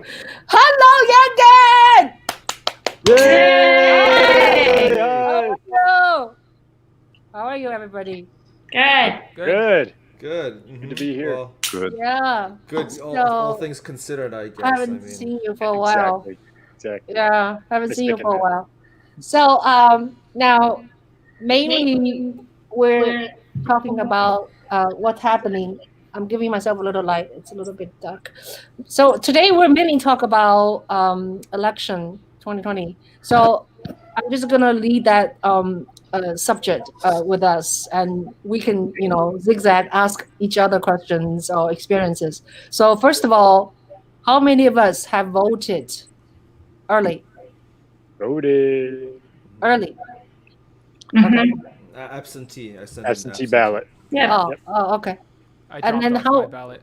Hello, Yangan! Yay! How Hi. are you? How are you, everybody? Good. Good. Good. Good to be here. Well, Good. Yeah. good. All So things considered, I I guess. I haven't mean, seen you for a while. Exactly. Yeah, haven't Nice seen you making for a that. while. So now mainly we're talking about what's happening. I'm giving myself a little light. It's a little bit dark. So today we're mainly talk about election 2020. So I'm just gonna lead that subject with us, and we can zigzag ask each other questions or experiences. So first of all, how many of us have voted early? Voted. Early. Okay. Mm-hmm. absentee. I sent in Absentee absentee. ballot. Yep. Oh, Yep. oh, okay. I And dropped then off my how? ballot.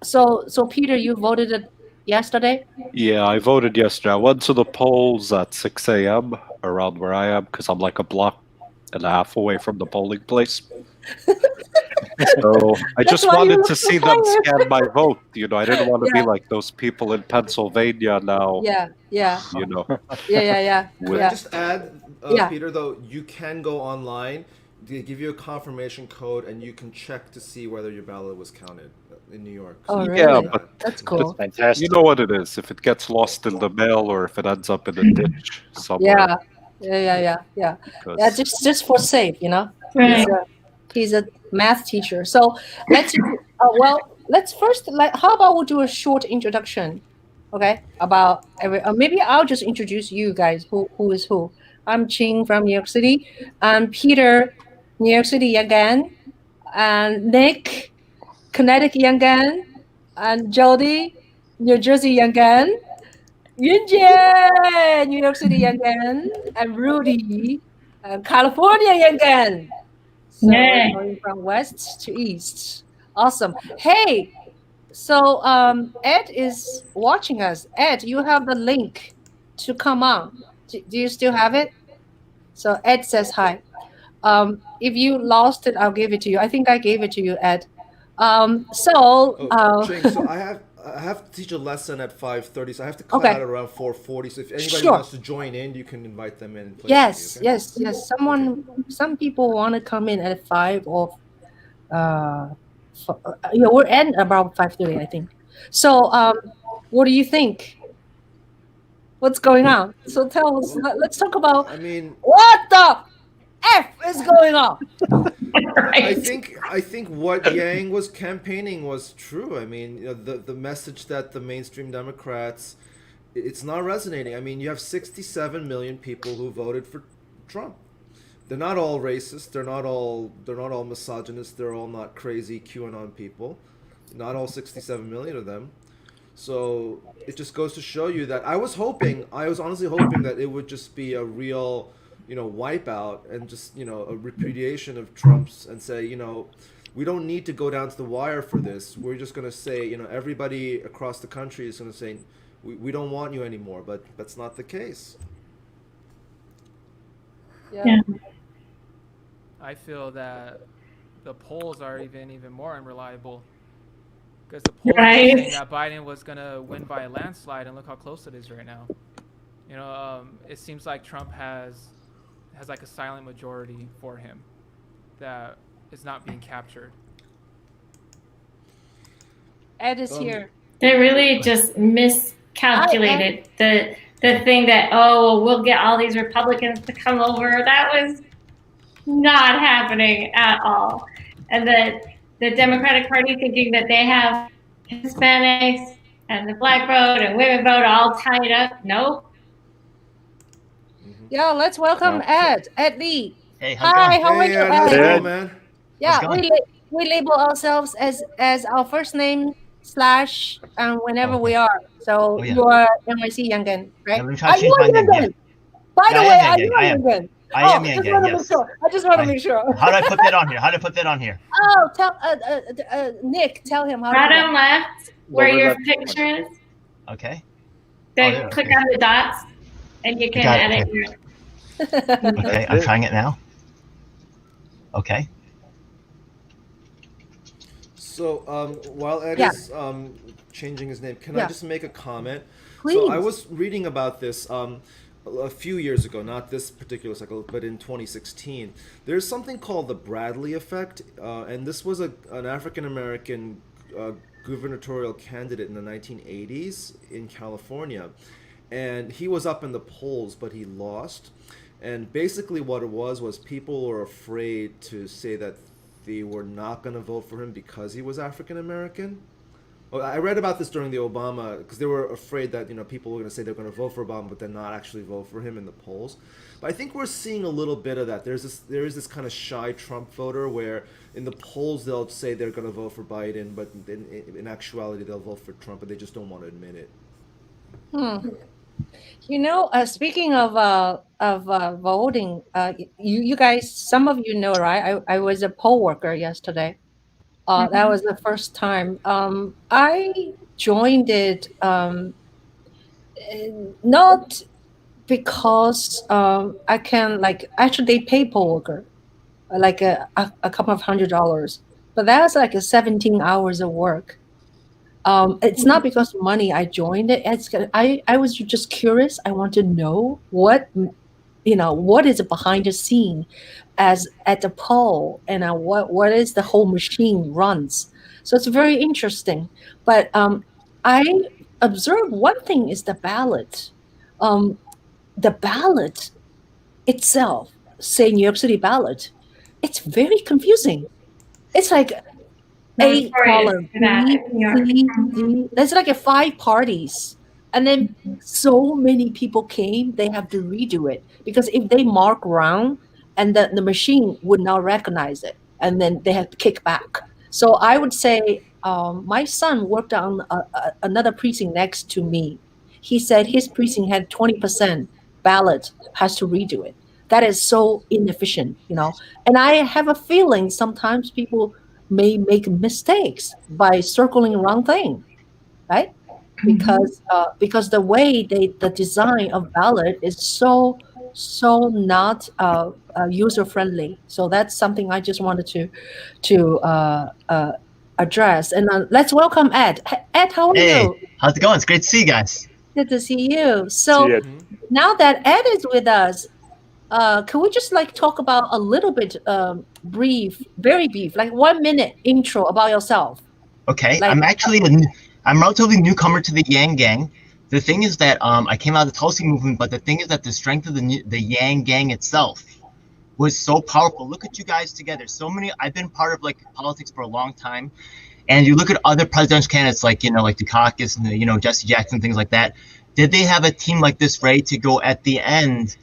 So Peter, you voted it yesterday. Yeah, I voted yesterday. I went to the polls at 6 a.m. around where I am because I'm like a block and a half away from the polling place. So I That's just why you wanted look to so see them tired. scan my vote. I didn't want to be Yeah, like those people in Pennsylvania now, yeah, yeah, you know, yeah. Can I with just add, Yeah. Peter? Though you can go online, they give you a confirmation code, and you can check to see whether your ballot was counted in New York. So Oh, you can yeah, do really? but that. That's the, cool. you Fantastic. know what it is. If it gets lost in the mail or if it ends up in a ditch somewhere, Yeah, yeah. Yeah, because just for safe, you know. Right. Yeah. He's a math teacher. So let's first how about we do a short introduction, okay? About maybe I'll just introduce you guys. Who is who? I'm Ching from New York City. I'm Peter, New York City again, and Nick, Connecticut Yangan, and Jodi, New Jersey Yangan, Yunjie, New York City Yangan, and Rudy, California Yangan. So we're Yay. going from west to east. Awesome. Hey, so Ed is watching us. Ed, you have the link to come on. Do you still have it? So Ed says hi. If you lost it, I'll give it to you. I think I gave it to you, Ed. So Oh, Ching. So I have to teach a lesson at 5:30. So I have to cut okay, out around 4:40. So if anybody sure. wants to join in, you can invite them in place of me. Yes, Okay. yes. Okay. Some people want to come in at 5 or uh, yeah, we're at about 5:30, I think. So, what do you think? What's going on? So tell us. Well, Let's talk about I mean, what the f is going on. I Right. think I think what Yang was campaigning was true. I mean, the message that the mainstream Democrats, it's not resonating. I mean, you have 67 million people who voted for Trump. They're not all racist. They're not all misogynist. They're all not crazy QAnon people. Not all 67 million of them. So it just goes to show you that I was honestly hoping that it would just be a real, wipeout and just, a repudiation of Trump's and say, we don't need to go down to the wire for this. We're just going to say, everybody across the country is going to say, we don't want you anymore. But that's not the case. Yeah. Yeah. I feel that the polls are even more unreliable because the polls were Right. saying that Biden was gonna win by a landslide, and look how close it is right now. It seems like Trump has like a silent majority for him that is not being captured. Ed is Um, here. They really just Hi, Ed. miscalculated the thing that, oh, we'll get all these Republicans to come over. That was not happening at all. And the Democratic Party thinking that they have Hispanics and the black vote and women vote all tied up. Nope. Yeah, let's welcome No. Ed. Ed Lee. Hey, how's it going? Hi, how are Hey, you, Ed, how's it Ed? going, Ed. man? How's it Yeah, going? we label ourselves as our first name slash whenever Oh, we okay. are. So Oh, yeah. you are NYC Yangan, Yeah, right? let me try Are to change you my a name. Yeah. Yangan? By Yeah, the I way, am are Yang Yang. you I a am. Yangan? I Oh, am Yang just Yang, want to make yes. sure. I just want to I, make sure. how do I put that on here? How do I put that on here? Oh, tell Nick, tell him how to do that. Bottom left, where Lower your left corner. picture is, Okay. then there, click okay. on the dots and you I can got it. edit Okay. your. Okay, That's I'm it. trying it now. Okay. So while Ed Yeah, is changing his name, can I yeah, just make a comment? So I please. was reading about this a few years ago, not this particular cycle, but in 2016. There's something called the Bradley effect, and this was an African American gubernatorial candidate in the 1980s in California, and he was up in the polls, but he lost. And basically, what it was people were afraid to say that they were not going to vote for him because he was African American. Well, I read about this during the Obama because they were afraid that people were going to say they're going to vote for Obama, but then not actually vote for him in the polls. But I think we're seeing a little bit of that. There is this kind of shy Trump voter where in the polls they'll say they're going to vote for Biden, but in actuality they'll vote for Trump, but they just don't want to admit it. Hmm. Speaking of voting, you guys, some of you know, right? I was a poll worker yesterday. That was the first time. I joined it not because I can like actually they pay poll worker like a couple of $100, but that's like a 17 hours of work. It's not because of money I joined it. I was just curious. I want to know what is behind the scene as at the poll, and what is the whole machine runs. So it's very interesting. But I observed one thing is the ballot. Um, the ballot itself, say New York City ballot, it's very confusing. It's like a Notorious column for that B, in New York. C, D. There's like a 5 parties, and then so many people came. They have to redo it because if they mark wrong, and the machine would not recognize it, and then they have to kick back. So I would say my son worked on another precinct next to me. He said his precinct had 20% ballot has to redo it. That is so inefficient. And I have a feeling sometimes people may make mistakes by circling the wrong thing, right? Because the way the design of ballot is so not user friendly. So that's something I just wanted to address. And let's welcome Ed. Ed, how are Hey, you? how's it going? It's great to see you guys. Good to see you. See So ya. now that Ed is with us, can we just like talk about a little bit brief, very brief, like 1 minute intro about yourself? Okay, Like, I'm relatively newcomer to the Yang Gang. The thing is that I came out of the Tulsi movement, but the thing is that the strength of the Yang Gang itself was so powerful. Look at you guys together. So many. I've been part of like politics for a long time, and you look at other presidential candidates like like Dukakis and Jesse Jackson, things like that. Did they have a team like this ready to go at the end?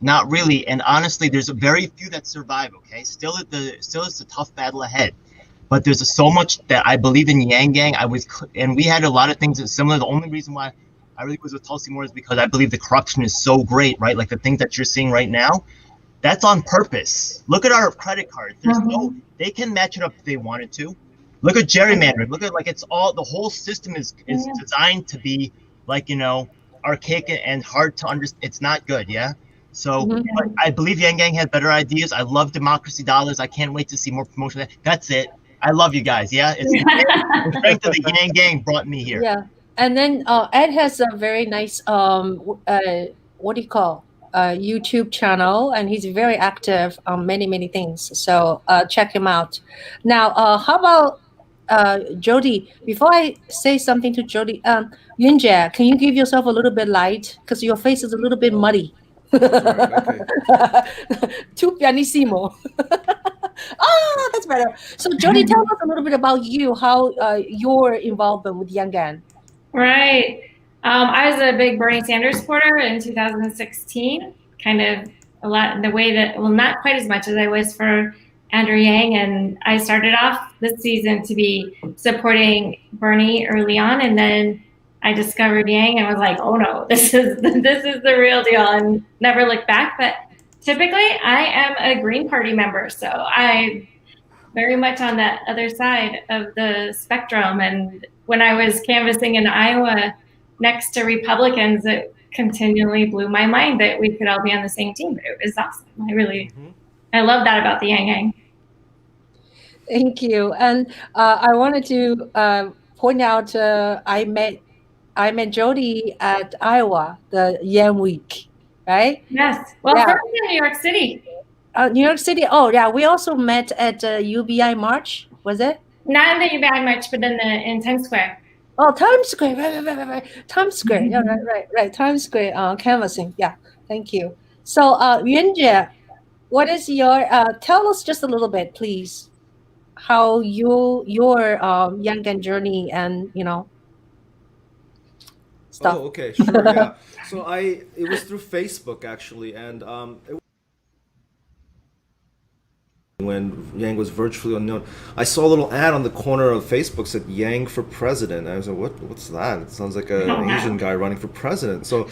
Not really. And honestly, there's a very few that survive. Okay, still it's a tough battle ahead. But there's so much that I believe in Yang Gang. And we had a lot of things that similar. The only reason why I really was with Tulsi more is because I believe the corruption is so great, right? Like the things that you're seeing right now, that's on purpose. Look at our credit cards. They can match it up if they wanted to. Look at gerrymandering. Look at the whole system is designed to be like, archaic and hard to understand. It's not good. Yeah. So but I believe Yang Gang had better ideas. I love democracy dollars. I can't wait to see more promotion. That's it. I love you guys. Yeah, it's the strength of the Yang Gang brought me here. yeah. And then Ed has a very nice what do you call YouTube channel, and he's very active on many things. So check him out. Now, how about Jodi? Before I say something to Jodi, Yunjie, can you give yourself a little bit light because your face is a little bit muddy. Right, okay. Too pianissimo. That's better. So, Jodi, tell us a little bit about you, how your involvement with Young Gan. Right. I was a big Bernie Sanders supporter in 2016, kind of a lot in the way that, well, not quite as much as I was for Andrew Yang. And I started off this season to be supporting Bernie early on. And then I discovered Yang and was like, oh no, this is the real deal, and never looked back. But typically I am a Green Party member. So I very much on that other side of the spectrum. And when I was canvassing in Iowa next to Republicans, it continually blew my mind that we could all be on the same team. It was awesome. I love that about the Yang Gang. Thank you. And I wanted to point out I met Jodi at Iowa, the Yam Week, right? Yes. Well, Yeah, first in New York City. New York City. Oh, yeah. We also met at UBI March. Was it? Not in the bad much, but in Times Square. Oh, Times Square. Right. Times Square. Yeah, right. Times Square canvassing. Yeah. Thank you. So, Yunjie, what is your? Tell us just a little bit, please, how your young and journey and stuff. Oh, okay, sure, yeah. So it was through Facebook actually, and when Yang was virtually unknown, I saw a little ad on the corner of Facebook said Yang for president. I was like, what's that? It sounds like an Asian guy running for president. So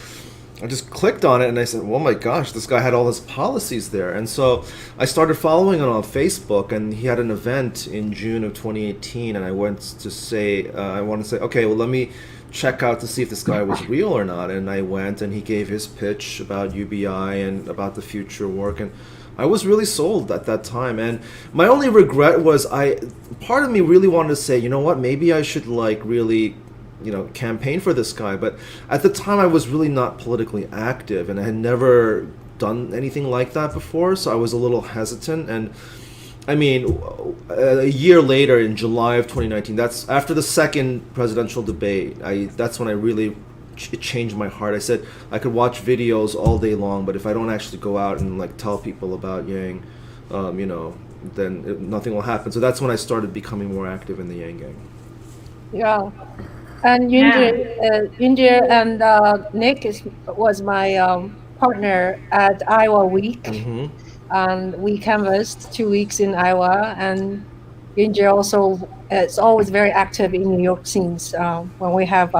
I just clicked on it and I said, oh my gosh, this guy had all his policies there. And so I started following him on Facebook, and he had an event in June of 2018, and I went to say, I wanted to say, okay, well, let me check out to see if this guy was real or not. And I went, and he gave his pitch about UBI and about the future work, and I was really sold at that time. And my only regret was part of me really wanted to say, you know what, maybe I should like really campaign for this guy. But at the time I was really not politically active, and I had never done anything like that before, so I was a little hesitant. And I mean, a year later, in July of 2019, that's after the second presidential debate, that's when I really it changed my heart. I said I could watch videos all day long, but if I don't actually go out and like tell people about Yang, then nothing will happen. So that's when I started becoming more active in the Yang gang. Yeah. And Yunjie and Nick was my partner at Iowa Week, and we canvassed 2 weeks in Iowa. And Yunjie also is always very active in New York scenes when we have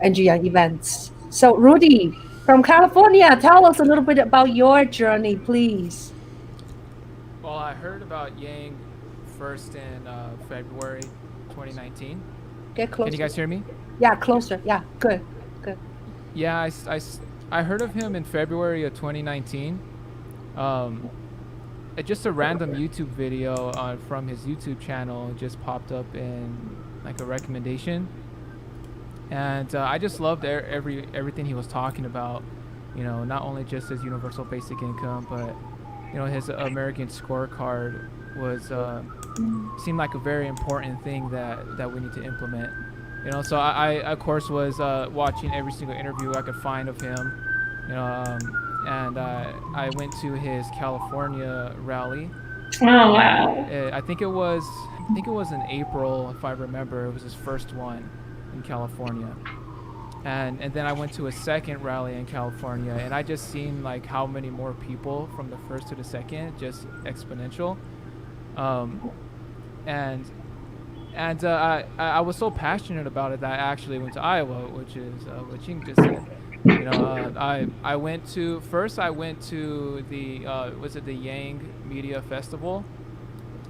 NGN events. So, Rudy from California, tell us a little bit about your journey, please. Well, I heard about Yang first in February 2019. Get closer. Can you guys hear me? Yeah, closer. Yeah, good. Yeah, I heard of him in February of 2019. Just a random YouTube video from his YouTube channel just popped up in like a recommendation, and I just loved everything he was talking about. Not only just his universal basic income, but his American scorecard was seemed like a very important thing that we need to implement. So I of course was watching every single interview I could find of him. And I went to his California rally. Oh wow! I think it was in April, if I remember. It was his first one in California, and then I went to a second rally in California, and I just seen like how many more people from the first to the second, just exponential. And I was so passionate about it that I actually went to Iowa, which is what Ching just said. I went to the was it the Yang Media Festival,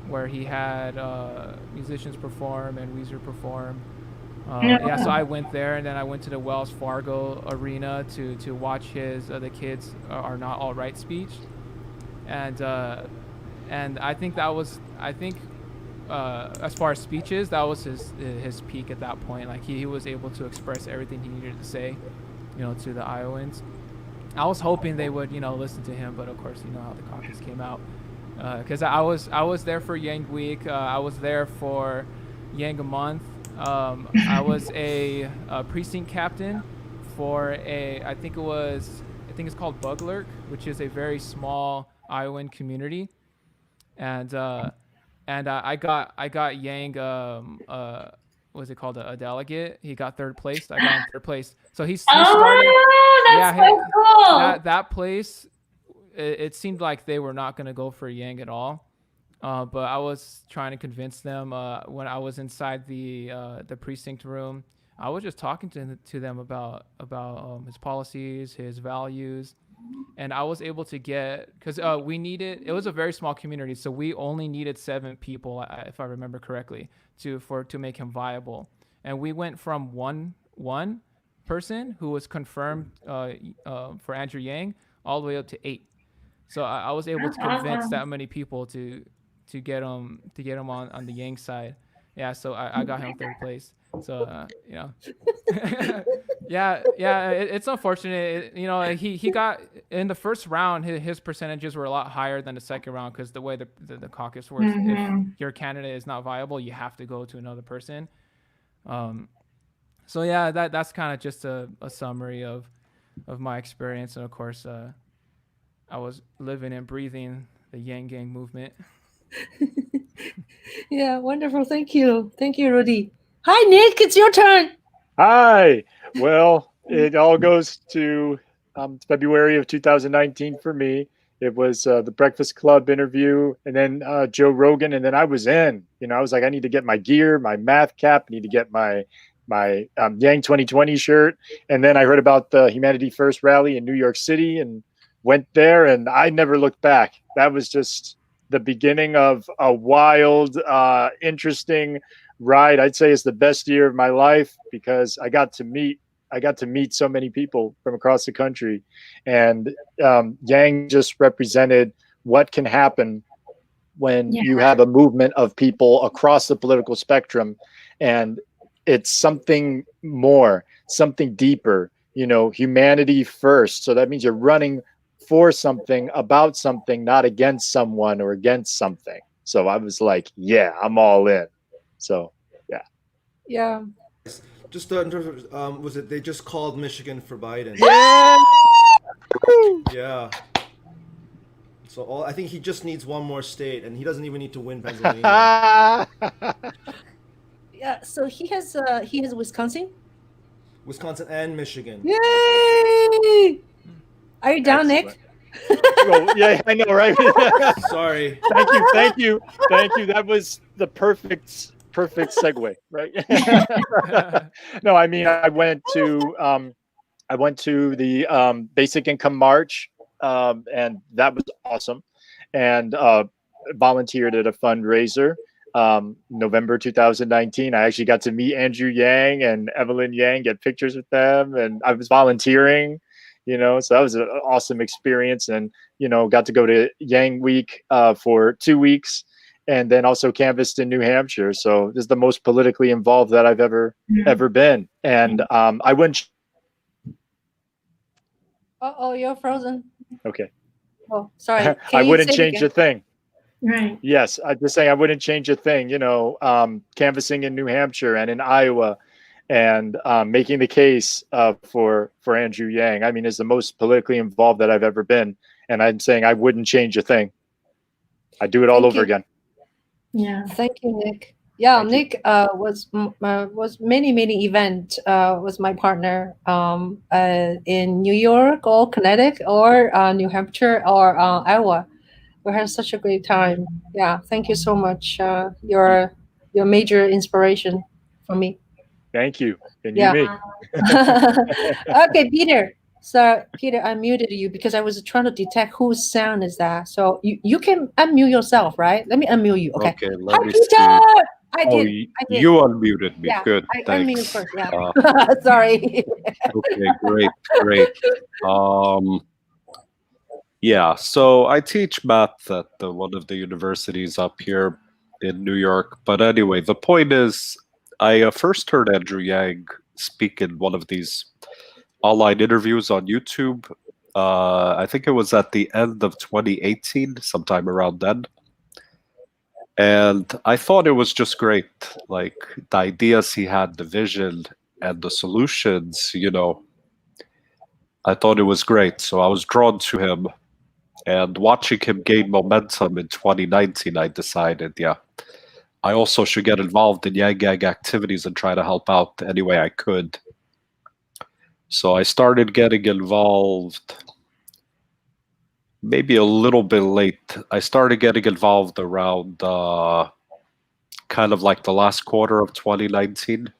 where he had musicians perform and Weezer perform. Yeah, so I went there, and then I went to the Wells Fargo Arena to watch his "The Kids Are Not All Right" speech, and I think as far as speeches, that was his peak at that point. Like he was able to express everything he needed to say, to the Iowans. I was hoping they would, listen to him, but of course, how the caucus came out. Because I was there for Yang Week. I was there for Yang a month. I was a precinct captain for I think it's called Bug Lurk, which is a very small Iowan community, and I got Yang what's it called, a delegate. He got third place. I got in third place. So he started. That's so cool. That place, it seemed like they were not going to go for Yang at all. But I was trying to convince them when I was inside the precinct room. I was just talking to them about his policies, his values, and I was able to get, because it was a very small community, so we only needed 7 people, if I remember correctly, to make him viable. And we went from one person who was confirmed for Andrew Yang all the way up to 8. So I was able to convince that many people to to get him on the Yang side. Yeah, so I got him third place. So it's unfortunate. He got in the first round. His percentages were a lot higher than the second round because the way the caucus works, if your candidate is not viable, you have to go to another person. So yeah, that's kind of just a summary of my experience, and of course, I was living and breathing the Yang Gang movement. Yeah, wonderful. Thank you, Rudy. Hi, Nick. It's your turn. Hi. Well, it all goes to February of 2019 for me. It was the Breakfast Club interview, and then Joe Rogan, and then I was in. I was like, I need to get my gear, my math cap, I need to get my Yang 2020 shirt, and then I heard about the Humanity First rally in New York City, and went there, and I never looked back. That was just the beginning of a wild, interesting ride. I'd say it's the best year of my life because I got to meet so many people from across the country, and Yang just represented what can happen when you have a movement of people across the political spectrum, and it's something more, something deeper. Humanity first. So that means you're running for something, about something, not against someone or against something. So I was like, yeah, I'm all in. So Yeah. Just in terms of, was it they just called Michigan for Biden? yeah. Yeah. So I think he just needs one more state, and he doesn't even need to win Pennsylvania. Yeah. So he has Wisconsin. Wisconsin and Michigan. Yay! Are you down, Nick? Well, yeah, I know, right? Sorry. Thank you. That was the perfect segue, right? No, I mean, I went to the Basic Income March, and that was awesome, and volunteered at a fundraiser. November 2019, I actually got to meet Andrew Yang and Evelyn Yang, get pictures with them, and I was volunteering. So that was an awesome experience, and got to go to Yang Week for 2 weeks, and then also canvassed in New Hampshire. So this is the most politically involved that I've ever been, and I wouldn't. You're frozen. Okay. Oh, sorry. I wouldn't change a thing. Right. Yes, I'm just saying I wouldn't change a thing. Canvassing in New Hampshire and in Iowa, and making the case for Andrew Yang. I mean, is the most politically involved that I've ever been, and I'm saying I wouldn't change a thing. I'd do it all over again. Yeah. Thank you, Nick. Yeah, Thank you. Nick was many event was my partner in New York or Connecticut or New Hampshire or Iowa. We had such a great time. Yeah, thank you so much. You're major inspiration for me. Thank you, and Yeah. you me. Okay, Peter. So Peter, I muted you because I was trying to detect whose sound is that. So you can unmute yourself, right? Let me unmute you. Okay. Okay, let Hi, me Peter. see. I Oh, did. I did. you unmuted me. Yeah, Good, I unmuted thanks. first. Yeah. Sorry. Okay, great. Yeah, so I teach math at one of the universities up here in New York. But anyway, the point is, I first heard Andrew Yang speak in one of these online interviews on YouTube. I think it was at the end of 2018, sometime around then. And I thought it was just great. Like the ideas he had, the vision, and the solutions, I thought it was great. So I was drawn to him. And watching him gain momentum in 2019, I decided, yeah, I also should get involved in Yang Gang activities and try to help out any way I could. So I started getting involved maybe a little bit late. I started getting involved around kind of like the last quarter of 2019.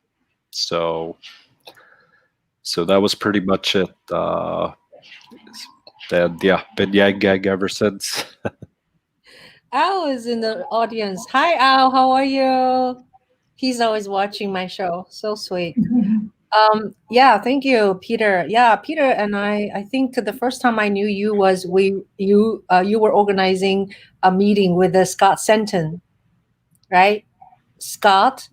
So that was pretty much it. And yeah, been Yang Gang ever since. Al is in the audience. Hi, Al. How are you? He's always watching my show. So sweet. Yeah, thank you, Peter. Yeah, Peter and I think the first time I knew you was you were organizing a meeting with Scott Senton, right? Scott,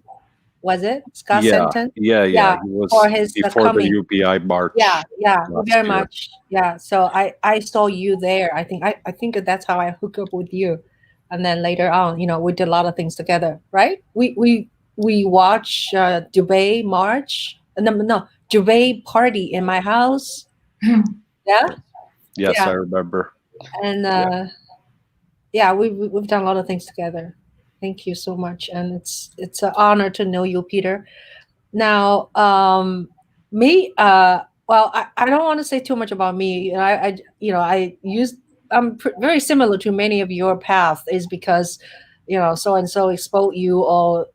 was it? Scott Yeah, Senton? yeah. Yeah, He for was his before the coming. UBI Yeah, march yeah, last very year. much. Yeah. So I saw you there. I think that's how I hook up with you. And then later on, we did a lot of things together, right? We watch Dubai March. No, Dubai party in my house. Yeah. Yes, I Yeah. remember. And Yeah. yeah, we've done a lot of things together. Thank you so much. And it's an honor to know you, Peter. Now, me, well, I don't want to say too much about me. I use, very similar to many of your paths is because, so and so exposed you or,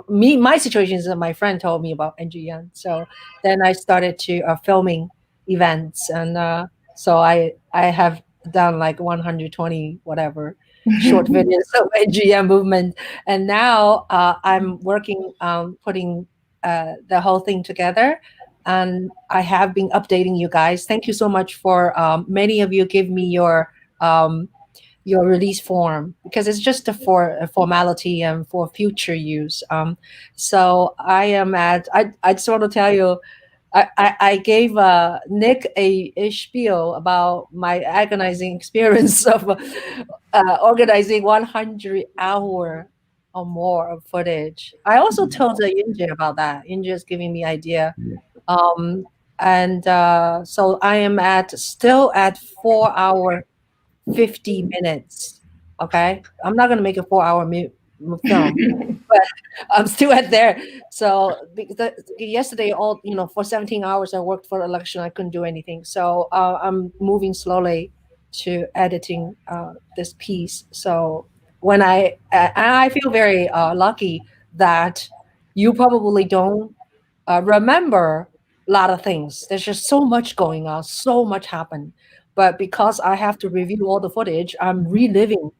my situation is that my friend told me about NGN. So then I started to filming events. And so I have done like 120, whatever, short videos of NGN movement. And now I'm working on putting the whole thing together. And I have been updating you guys. Thank you so much for many of you give me your release form because it's just for a formality and for future use. So I just want to tell you, I gave Nick a spiel about my agonizing experience of organizing 100-hour or more of footage. I also told Yunji about that. Yunji is giving me idea. Um, and so I am still at 4 hour 50 minutes. Okay, I'm not gonna make a 4 hour film, but I'm still at there. So because yesterday, for 17 hours, I worked for election. I couldn't do anything. So I'm moving slowly to editing this piece. So I feel very lucky that you probably don't remember a lot of things. There's just so much going on, so much happened. But because I have to review all the footage, I'm reliving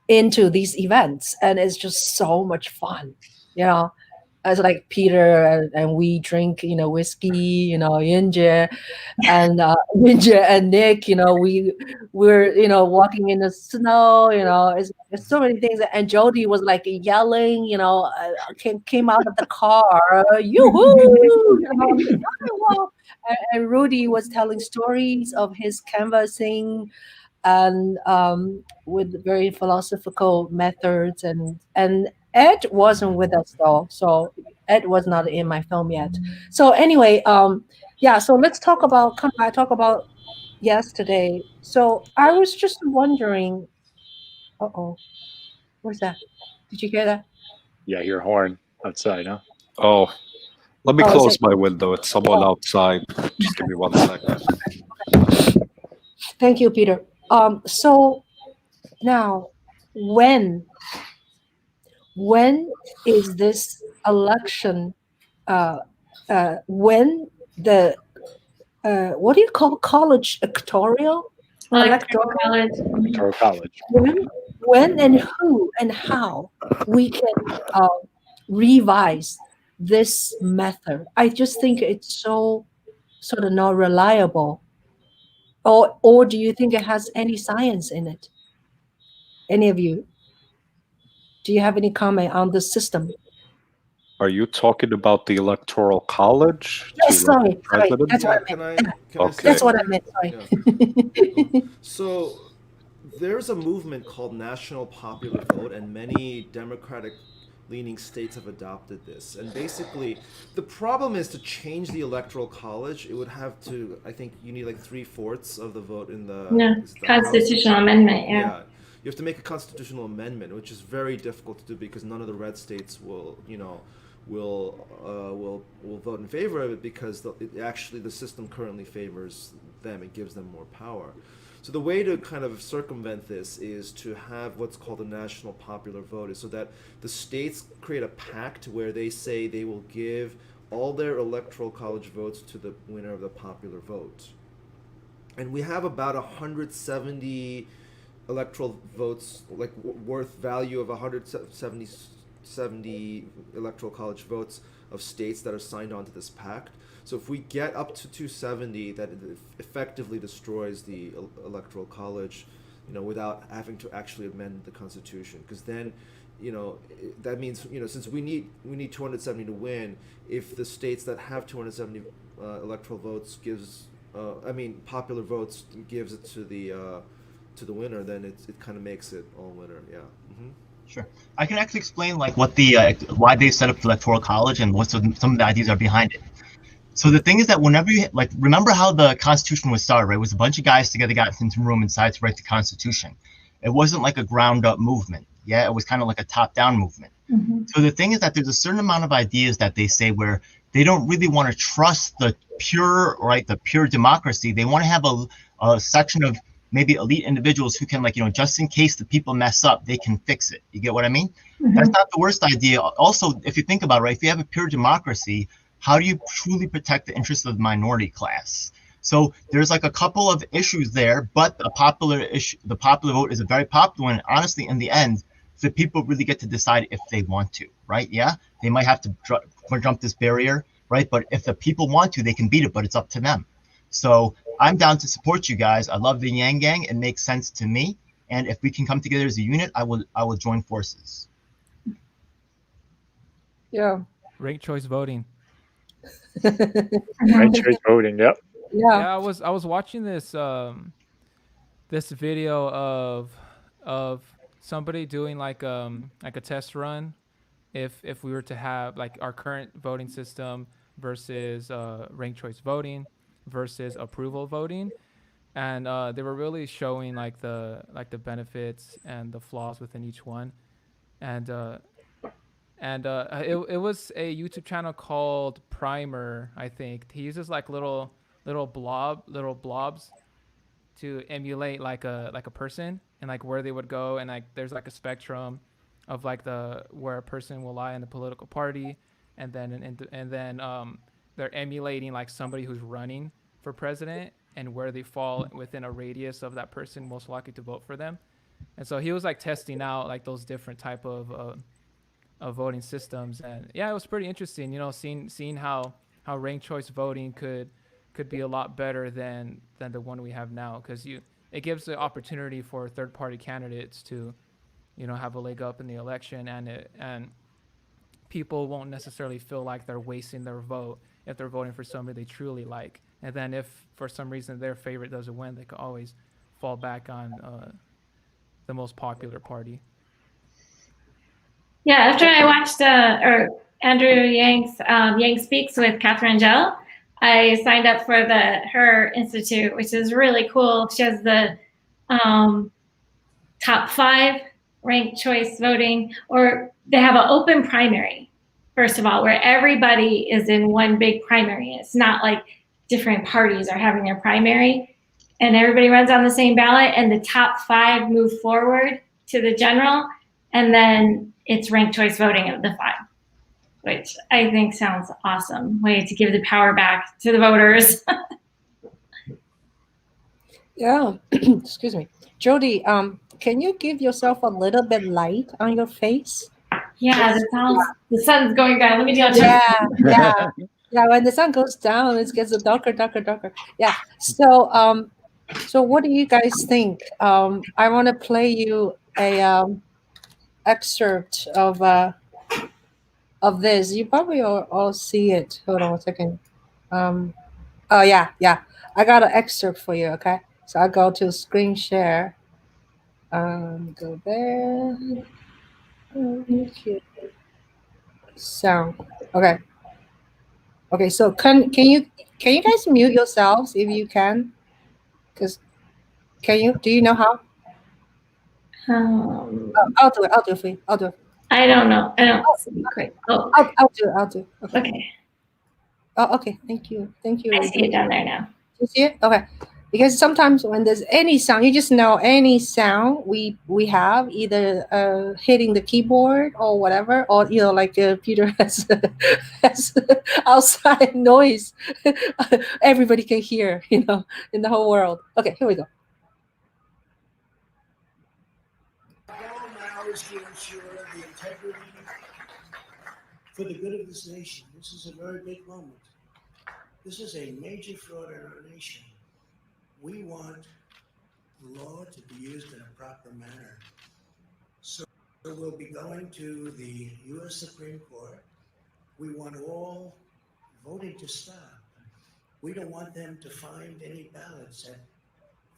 into these events, and it's just so much fun. You know, as like Peter and we drink, whiskey, Yinje, and Yinje and Nick, we're walking in the snow, it's so many things. And Jodi was like yelling, came out of the car, yoo-hoo, I'm like, "Oh, wow." And Rudy was telling stories of his canvassing and with very philosophical methods, and Ed wasn't with us though, so Ed was not in my film yet. So anyway, yeah, so let's come back talk about yesterday. So I was just wondering, uh-oh, what's that? Did you hear that? Yeah, your horn outside, huh? Oh, let me Oh, is close it? my window. It's someone Oh, outside. Just give me 1 second. thank you, Peter. So now, when when is this election, uh, when the what do you call college Electoral electoral, college. Electoral College. when and who and how we can revise this method? I just think it's so sort of not reliable. Or do you think it has any science in it? Any of you? Do you have any comment on the system? Are you talking about the Electoral College to Yes, elect the sorry, president? that's Yeah, what I meant. can I say Okay. That's what I something? meant. Yeah. Sorry. So there's a movement called National Popular Vote, and many Democratic leaning states have adopted this. And basically, the problem is to change the electoral college, it would have to, I think you need like 3/4 of the vote in No, is it the House. constitutional amendment. Yeah. Yeah. You have to make a constitutional amendment, which is very difficult to do because none of the red states will vote in favor of it because actually the system currently favors them. It gives them more power. So the way to kind of circumvent this is to have what's called a national popular vote, is so that the states create a pact where they say they will give all their electoral college votes to the winner of the popular vote. And we have about 170 electoral votes, like worth value of 170 electoral college votes of states that are signed on to this pact. So if we get up to 270, that effectively destroys the electoral college, without having to actually amend the Constitution. Because then, that means, since we need 270 to win, if the states that have 270 electoral votes popular votes gives it to the winner, then it kind of makes it all winner. Yeah. Mm-hmm. Sure. I can actually explain like what the why they set up the electoral college and what some of the ideas are behind it. So the thing is that whenever you remember how the Constitution was started, right? It was a bunch of guys together got into a room and decided to write the Constitution. It wasn't like a ground up movement. Yeah, it was kind of like a top down movement. Mm-hmm. So the thing is that there's a certain amount of ideas that they say where they don't really want to trust the pure democracy. They want to have a section of maybe elite individuals who can just in case the people mess up, they can fix it. You get what I mean? Mm-hmm. That's not the worst idea. Also, if you think about it, right, if you have a pure democracy, how do you truly protect the interests of the minority class? So there's like a couple of issues there, but the popular vote is a very popular one. And honestly, in the end, the people really get to decide if they want to, right? Yeah, they might have to jump this barrier, right? But if the people want to, they can beat it, but it's up to them. So I'm down to support you guys. I love the Yang Gang. It makes sense to me. And if we can come together as a unit, I will join forces. Yeah. Ranked choice voting. Right choice voting. Yep. Yeah, I was watching this this video of somebody doing like a test run if we were to have like our current voting system versus ranked choice voting versus approval voting, and they were really showing like the benefits and the flaws within each one, and it was a YouTube channel called Primer, I think. He uses like little blobs to emulate like a person and like where they would go, and like there's like a spectrum of like where a person will lie in the political party, and then they're emulating like somebody who's running for president and where they fall within a radius of that person most likely to vote for them. And so he was like testing out like those different type of voting systems, and yeah, it was pretty interesting. Seeing how ranked choice voting could be a lot better than the one we have now, because it gives the opportunity for third party candidates to have a leg up in the election, and people won't necessarily feel like they're wasting their vote if they're voting for somebody they truly like. And then if for some reason their favorite doesn't win, they could always fall back on the most popular party. Yeah, after I watched Andrew Yang's Yang Speaks with Catherine Gell, I signed up for her institute, which is really cool. She has the top 5 ranked choice voting, or they have an open primary, first of all, where everybody is in one big primary. It's not like different parties are having their primary, and everybody runs on the same ballot, and the top 5 move forward to the general, and then it's ranked choice voting of the 5, which I think sounds awesome. Way to give the power back to the voters. Yeah. Excuse me. Jodi, can you give yourself a little bit light on your face? Yeah, the sun's going down. Let me do it. Yeah. When the sun goes down, it gets darker. Yeah. So what do you guys think? I want to play you a excerpt of this. You probably all see it. Hold on 1 second. Oh yeah. I got an excerpt for you. Okay. So I go to screen share. Go there. Okay. Sound. Okay. So can you guys mute yourselves if you can? Because do you know how? I'll do it for you. I'll do it. I don't know. I don't see quick. Oh, I'll do. okay. Oh, okay. Thank you. I see it down there now. You see it? Okay. Because sometimes when there's any sound, you just know any sound we have, either hitting the keyboard or whatever, or like Peter has outside noise, everybody can hear, in the whole world. Okay, here we go. Our goal now is to ensure the integrity for the good of this nation. This is a very big moment. This is a major fraud in our nation. We want the law to be used in a proper manner. So we'll be going to the U.S. Supreme Court. We want all voting to stop. We don't want them to find any ballots at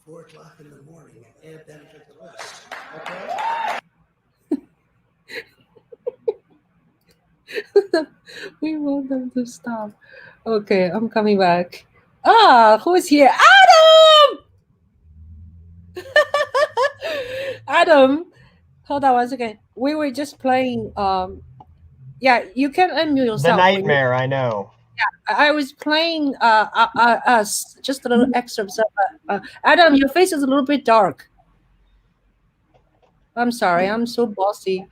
4 o'clock in the morning and add them to the list. Okay? We want them to stop. Okay, I'm coming back. Who's here? Adam! Adam, hold on one second. We were just playing. Yeah, you can unmute yourself. The nightmare, I know. I was playing us, just a little excerpt. Adam, your face is a little bit dark. I'm sorry, I'm so bossy.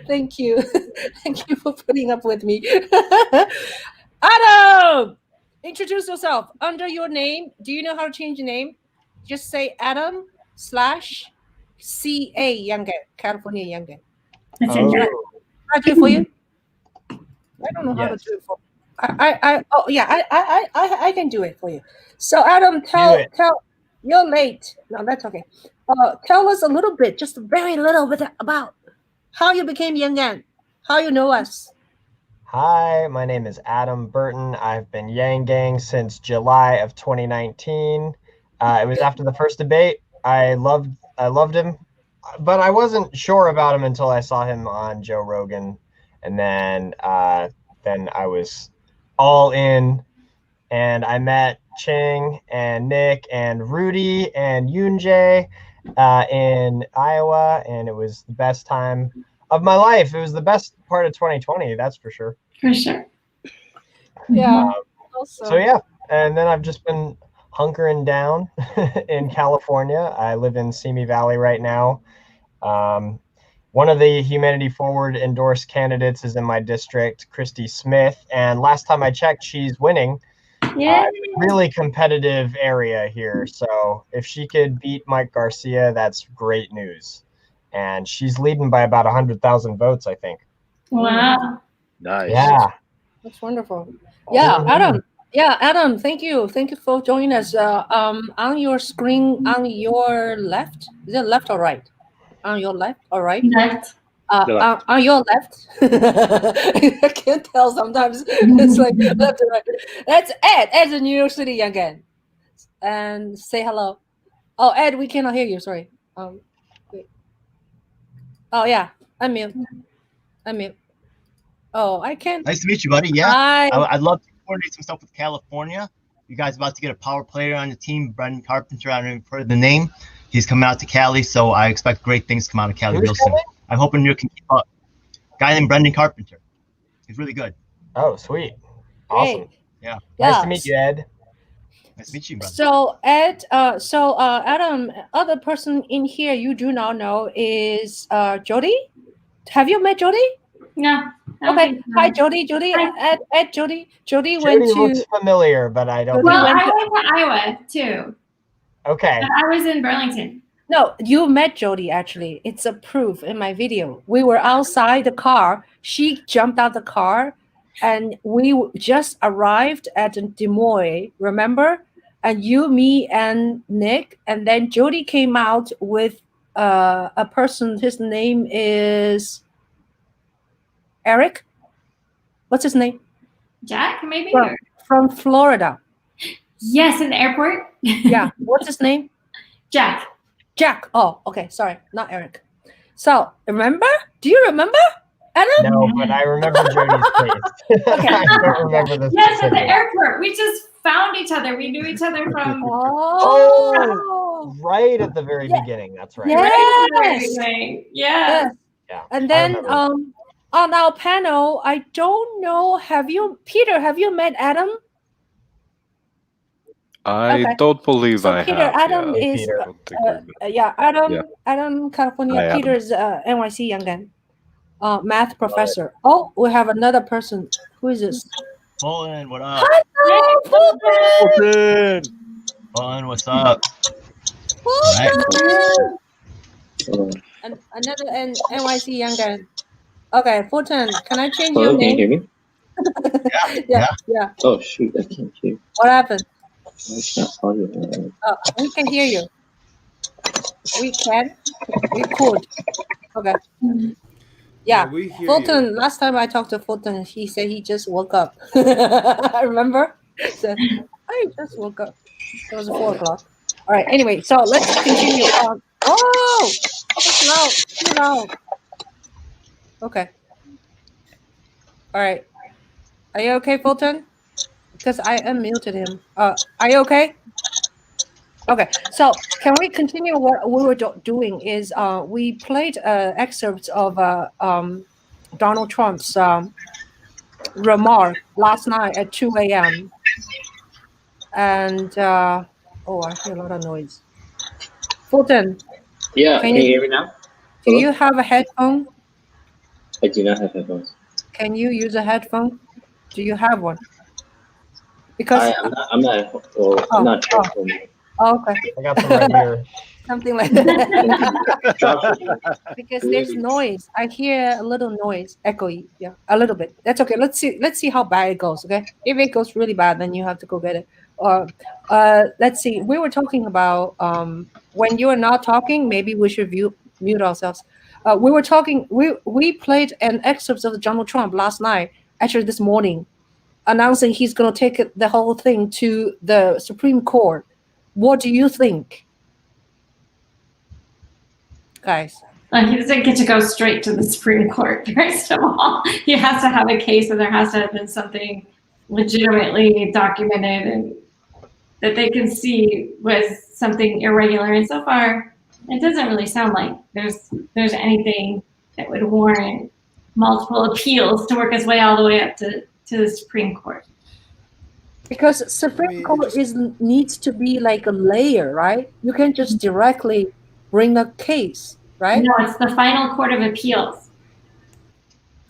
Thank you. Thank you for putting up with me. Adam, introduce yourself. Under your name, do you know how to change your name? Just say Adam / CA Younger, California Younger. That's Can I do it for you? I don't know how to do it for you. I can do it for you. So Adam, tell you're late. No, that's okay. Tell us a little bit, just very little bit about how you became Yangan, how you know us. Hi, my name is Adam Burton. I've been Yang Gang since July of 2019. It was after the first debate. I loved him, but I wasn't sure about him until I saw him on Joe Rogan, and then I was all in, and I met Ching and Nick and Rudy and Yunjae in Iowa, and it was the best time of my life. It was the best part of 2020, that's for sure. For sure. Yeah. So yeah, and then I've just been hunkering down in California. I live in Simi Valley right now. One of the Humanity Forward endorsed candidates is in my district, Christy Smith, and last time I checked, she's winning. Yeah. Really competitive area here. So if she could beat Mike Garcia, that's great news. And she's leading by about 100,000 votes, I think. Wow. Nice. Yeah. That's wonderful. Yeah, Adam. Yeah, Adam, thank you. Thank you for joining us. On your screen, on your left, is it left or right? On your left or right? Left. On your left. I can't tell sometimes. It's like left and right. That's Ed. Ed's in New York City again. And say hello. Oh, Ed, we cannot hear you. Sorry. Wait. Oh, yeah. Unmute. Oh, I can't. Nice to meet you, buddy. Yeah. Hi. I'd love to coordinate some stuff with California. You guys about to get a power player on the team, Brendan Carpenter. I don't even heard the name. He's coming out to Cali, so I expect great things to come out of Cali real soon. I'm hoping you can keep up. Guy named Brendan Carpenter. He's really good. Oh, sweet. Awesome. Great. Yeah. Nice to meet you, Ed. Nice to meet you, brother. So Ed, Adam, other person in here you do not know is Jodi. Have you met Jodi? No. Okay. Hi, Jodi. Hi. Ed, Jodi. Jodi went to. looks familiar, but I don't. Well, I went to Iowa too. Okay. But I was in Burlington. No, you met Jodi actually. It's a proof in my video. We were outside the car. She jumped out the car, and we just arrived at Des Moines. Remember? And you, me, and Nick, and then Jodi came out with a person. His name is Eric. What's his name? Jack, maybe? From Florida. Yes, in the airport. Yeah. What's his name? Jack. Jack. Oh, okay. Sorry, not Eric. So, remember? Do you remember, Adam? No, but I remember Jodi's face. Okay. I don't remember this. Yes, at the airport. We just found each other. We knew each other from. Oh, right at the very beginning. That's right. Yes. Yes. Yeah. And then on our panel, I don't know. Peter? Have you met Adam? I don't believe So I Peter, have. Adam yeah. is I don't think I met. Adam, California. Hi, Adam. Peter's NYC Youngin, math professor. Oh, we have another person. Who is this? Fulton, what up? Hello, Fulton. Fulton, what's up? Fulton. And another NYC Youngin. Okay, Fulton, can I change Hello, your can you hear name? me? Yeah. Oh shoot, I can't hear. What happened? I can't audio. We can hear you. We can. We could. Okay. Yeah. we hear Fulton, you. last time I talked to Fulton, he said he just woke up. Remember? He said, I just woke up. It was 4 o'clock. All right. Anyway, so let's continue. Oh, it's loud. Too loud. Okay. All right. Are you okay, Fulton? Because I unmuted him. Are you okay? Okay. So can we continue? What we were doing is we played excerpts of Donald Trump's remark last night at 2 a.m. And I hear a lot of noise. Fulton, Yeah, can can you you hear me now? do Hello? you have a headphone? I do not have headphones. Can you use a headphone? Do you have one? Because I'm not I'm not headphone. okay, I got some right here. something like that. Drop it. Because there's noise. I hear a little noise, echoey. Yeah, a little bit. That's okay. Let's see how bad it goes. Okay, if it goes really bad, then you have to go get it. Or let's see. We were talking about when you are not talking, maybe we should mute ourselves. We were talking. We played an excerpt of Donald Trump last night. Actually, this morning, announcing he's going to take the whole thing to the Supreme Court. What do you think, guys? He doesn't get to go straight to the Supreme Court, first of all. He has to have a case, and there has to have been something legitimately documented and that they can see was something irregular. And so far, it doesn't really sound like there's anything that would warrant multiple appeals to work its way all the way up to the Supreme Court. Because Supreme Court needs to be like a layer, right? You can't just directly bring a case, right? No, it's the final court of appeals.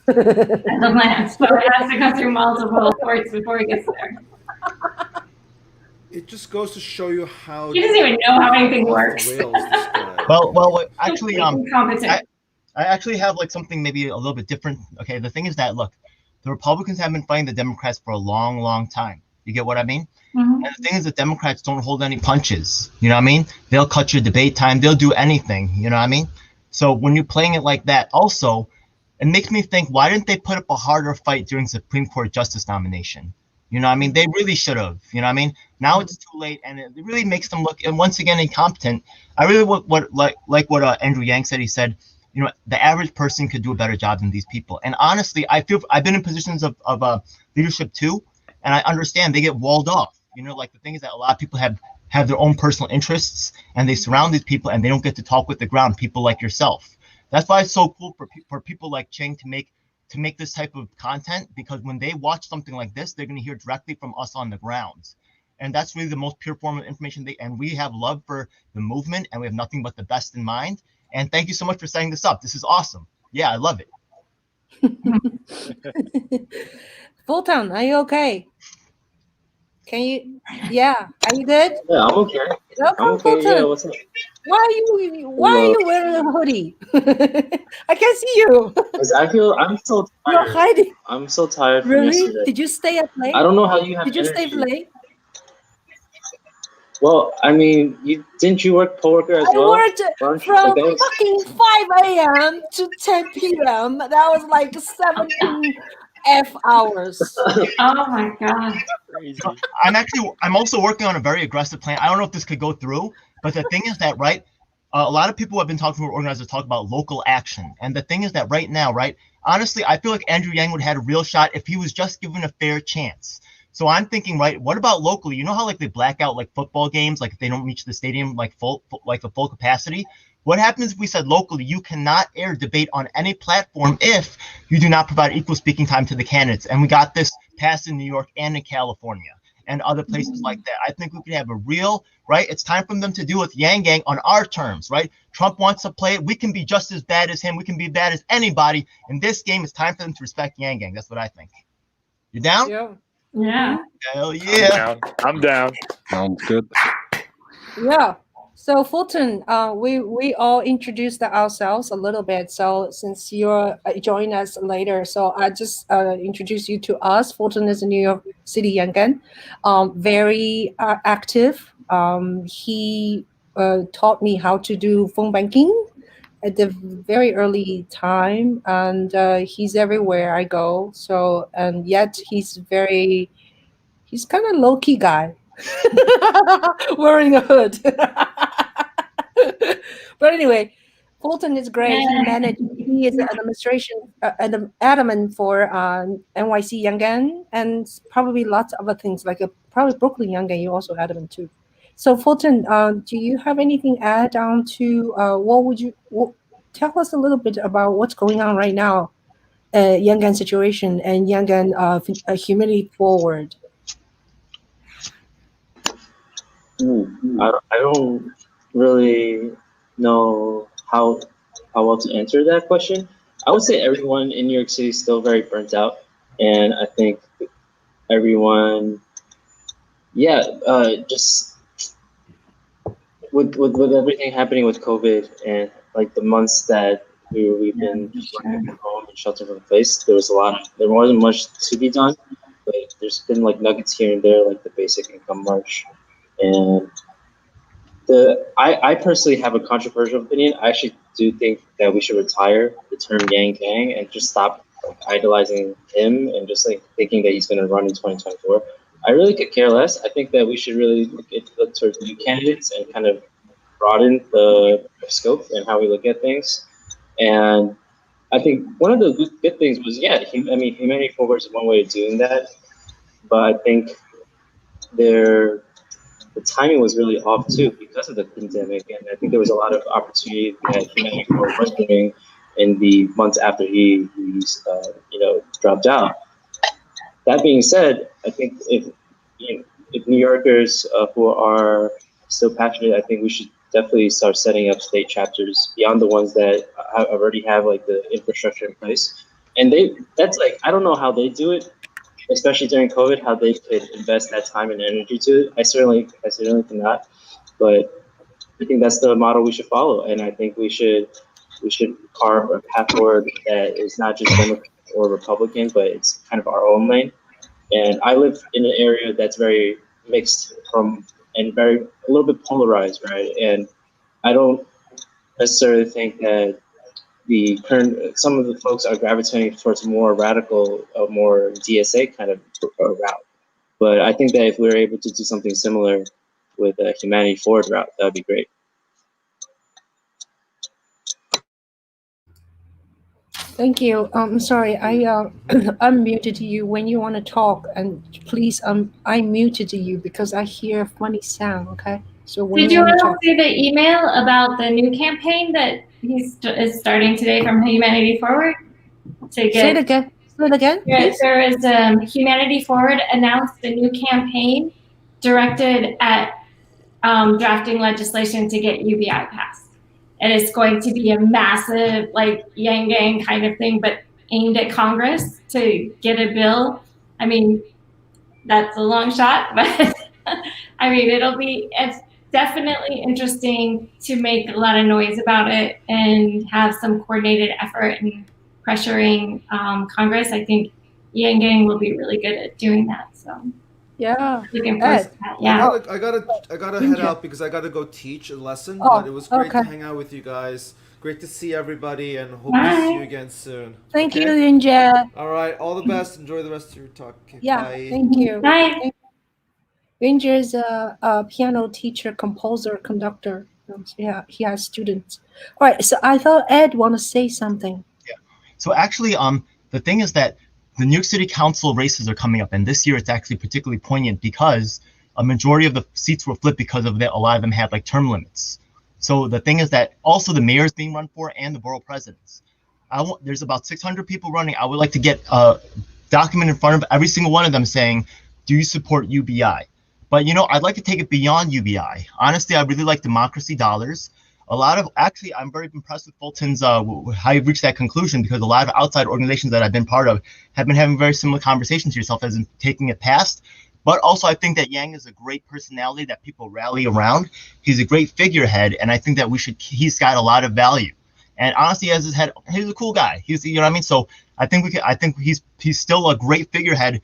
At the land, so it has to go through multiple courts before it gets there. It just goes to show you how He doesn't even know how anything works. Well, actually, Incompetent. I actually have like something maybe a little bit different. Okay, the thing is that look, the Republicans have been fighting the Democrats for a long, long time. You get what I mean? Mm-hmm. And the thing is, the Democrats don't hold any punches. You know what I mean? They'll cut your debate time. They'll do anything. You know what I mean? So when you're playing it like that, also, it makes me think, why didn't they put up a harder fight during Supreme Court justice nomination? You know what I mean? They really should have. You know what I mean? Now it's too late, and it really makes them look, and once again, incompetent. I really like what Andrew Yang said. He said, you know, the average person could do a better job than these people. And honestly, I feel I've been in positions of leadership too, and I understand they get walled off. You know, like the thing is that a lot of people have their own personal interests, and they surround these people, and they don't get to talk with the ground. People like yourself. That's why it's so cool for people like Ching to make this type of content, because when they watch something like this, they're going to hear directly from us on the ground. And that's really the most pure form of information. And we have love for the movement, and we have nothing but the best in mind. And thank you so much for setting this up. This is awesome. Yeah, I love it. Fulton, are you okay? Can you? Yeah, are you good? Yeah, I'm okay. Welcome, I'm okay. Fulton. Yeah, what's up? Why are you wearing a hoodie? I can't see you. Because I'm so tired. You're hiding. I'm so tired from Really? yesterday. Did you stay up late? I don't know how you have Did you energy. stay late? Well, I mean, didn't you work coworker as well? I worked from fucking 5 a.m. to 10 p.m. That was like 17 hours. Oh my god. Crazy. I'm also working on a very aggressive plan. I don't know if this could go through, but the thing is that, right, a lot of people have been talking to organizers talk about local action. And the thing is that right now, right, honestly, I feel like Andrew Yang would have had a real shot if he was just given a fair chance. So I'm thinking, right, what about locally? You know how like they black out like football games, like if they don't reach the stadium like the full capacity? What happens if we said locally, you cannot air debate on any platform if you do not provide equal speaking time to the candidates? And we got this passed in New York and in California and other places like that. I think we could have a real, right? It's time for them to do with Yang Gang on our terms, right? Trump wants to play it. We can be just as bad as him. We can be bad as anybody. In this game, it's time for them to respect Yang Gang. That's what I think. You down? Yeah. Hell yeah. I'm down. Sounds good. Yeah. So Fulton, we all introduced ourselves a little bit. So since you're join us later, so I just introduce you to us. Fulton is a New York City young gun, very active. He taught me how to do phone banking at the very early time, and he's everywhere I go. So and yet he's kind of low key guy, wearing a hood. But anyway, Fulton is great. He managed. He is an administration an admin for NYC Youngin and probably lots of other things like probably Brooklyn Youngin. You also admin too. So Fulton, do you have anything add on to what would you tell us a little bit about what's going on right now, Youngin situation and Youngin humanity forward? I don't really know how well to answer that question. I would say everyone in New York City is still very burnt out, and I think everyone, just with everything happening with COVID and like the months that we've been just working from home and shelter from place, there wasn't much to be done, but there's been like nuggets here and there, like the basic income march. And I personally have a controversial opinion. I actually do think that we should retire the term Yang Gang and just stop like idolizing him and just like thinking that he's going to run in 2024. I really could care less. I think that we should really look towards new candidates and kind of broaden the scope and how we look at things. And I think one of the good things was, Humanity Forward is one way of doing that, but I think the timing was really off too because of the pandemic, and I think there was a lot of opportunity that Humanity Forward was doing in the months after he dropped out. That being said, I think if New Yorkers who are still passionate, I think we should definitely start setting up state chapters beyond the ones that already have like the infrastructure in place. And that's like, I don't know how they do it, especially during COVID, how they could invest that time and energy to it. I certainly cannot, but I think that's the model we should follow. And I think we should carve a path forward that is not just Democrat or Republican, but it's kind of our own lane. And I live in an area that's very mixed and a little bit polarized, right? And I don't necessarily think that some of the folks are gravitating towards more radical, more DSA kind of route. But I think that if we were able to do something similar with a Humanity Forward route, that would be great. Thank you. I'm sorry, I unmuted you when you want to talk, and please, I muted you because I hear a funny sound. Okay, so when Did you all see the email about the new campaign that is starting today from Humanity Forward? Say it again. Say it again. Yes, there is Humanity Forward announced a new campaign directed at drafting legislation to get UBI passed. And it's going to be a massive, like, Yang Gang kind of thing, but aimed at Congress to get a bill. I mean, that's a long shot, but I mean, it's definitely interesting to make a lot of noise about it and have some coordinated effort and pressuring Congress. I think Yang Gang will be really good at doing that. So yeah, looking forward to that. Yeah. I gotta head out because I gotta go teach a lesson. But it was great to hang out with you guys. Great to see everybody, and hope to see you again soon. Thank you, Yunjia. All right, all the best. Enjoy the rest of your talk. Okay, yeah, bye. Thank you. Bye. Yunjia is a piano teacher, composer, conductor. Yeah, he has students. All right, so I thought Ed want to say something. Yeah. So actually, the thing is that the New York City Council races are coming up, and this year it's actually particularly poignant because a majority of the seats were flipped because of that. A lot of them had like term limits. So the thing is that also the mayor is being run for and the borough presidents. There's about 600 people running. I would like to get a document in front of every single one of them saying, do you support UBI? But, I'd like to take it beyond UBI. Honestly, I really like democracy dollars. Actually, I'm very impressed with Fulton's, how you've reached that conclusion, because a lot of outside organizations that I've been part of have been having very similar conversations to yourself as in taking it past. But also, I think that Yang is a great personality that people rally around. He's a great figurehead, and I think that he's got a lot of value. And honestly, as his head, he's a cool guy. You know what I mean? So I think I think he's still a great figurehead.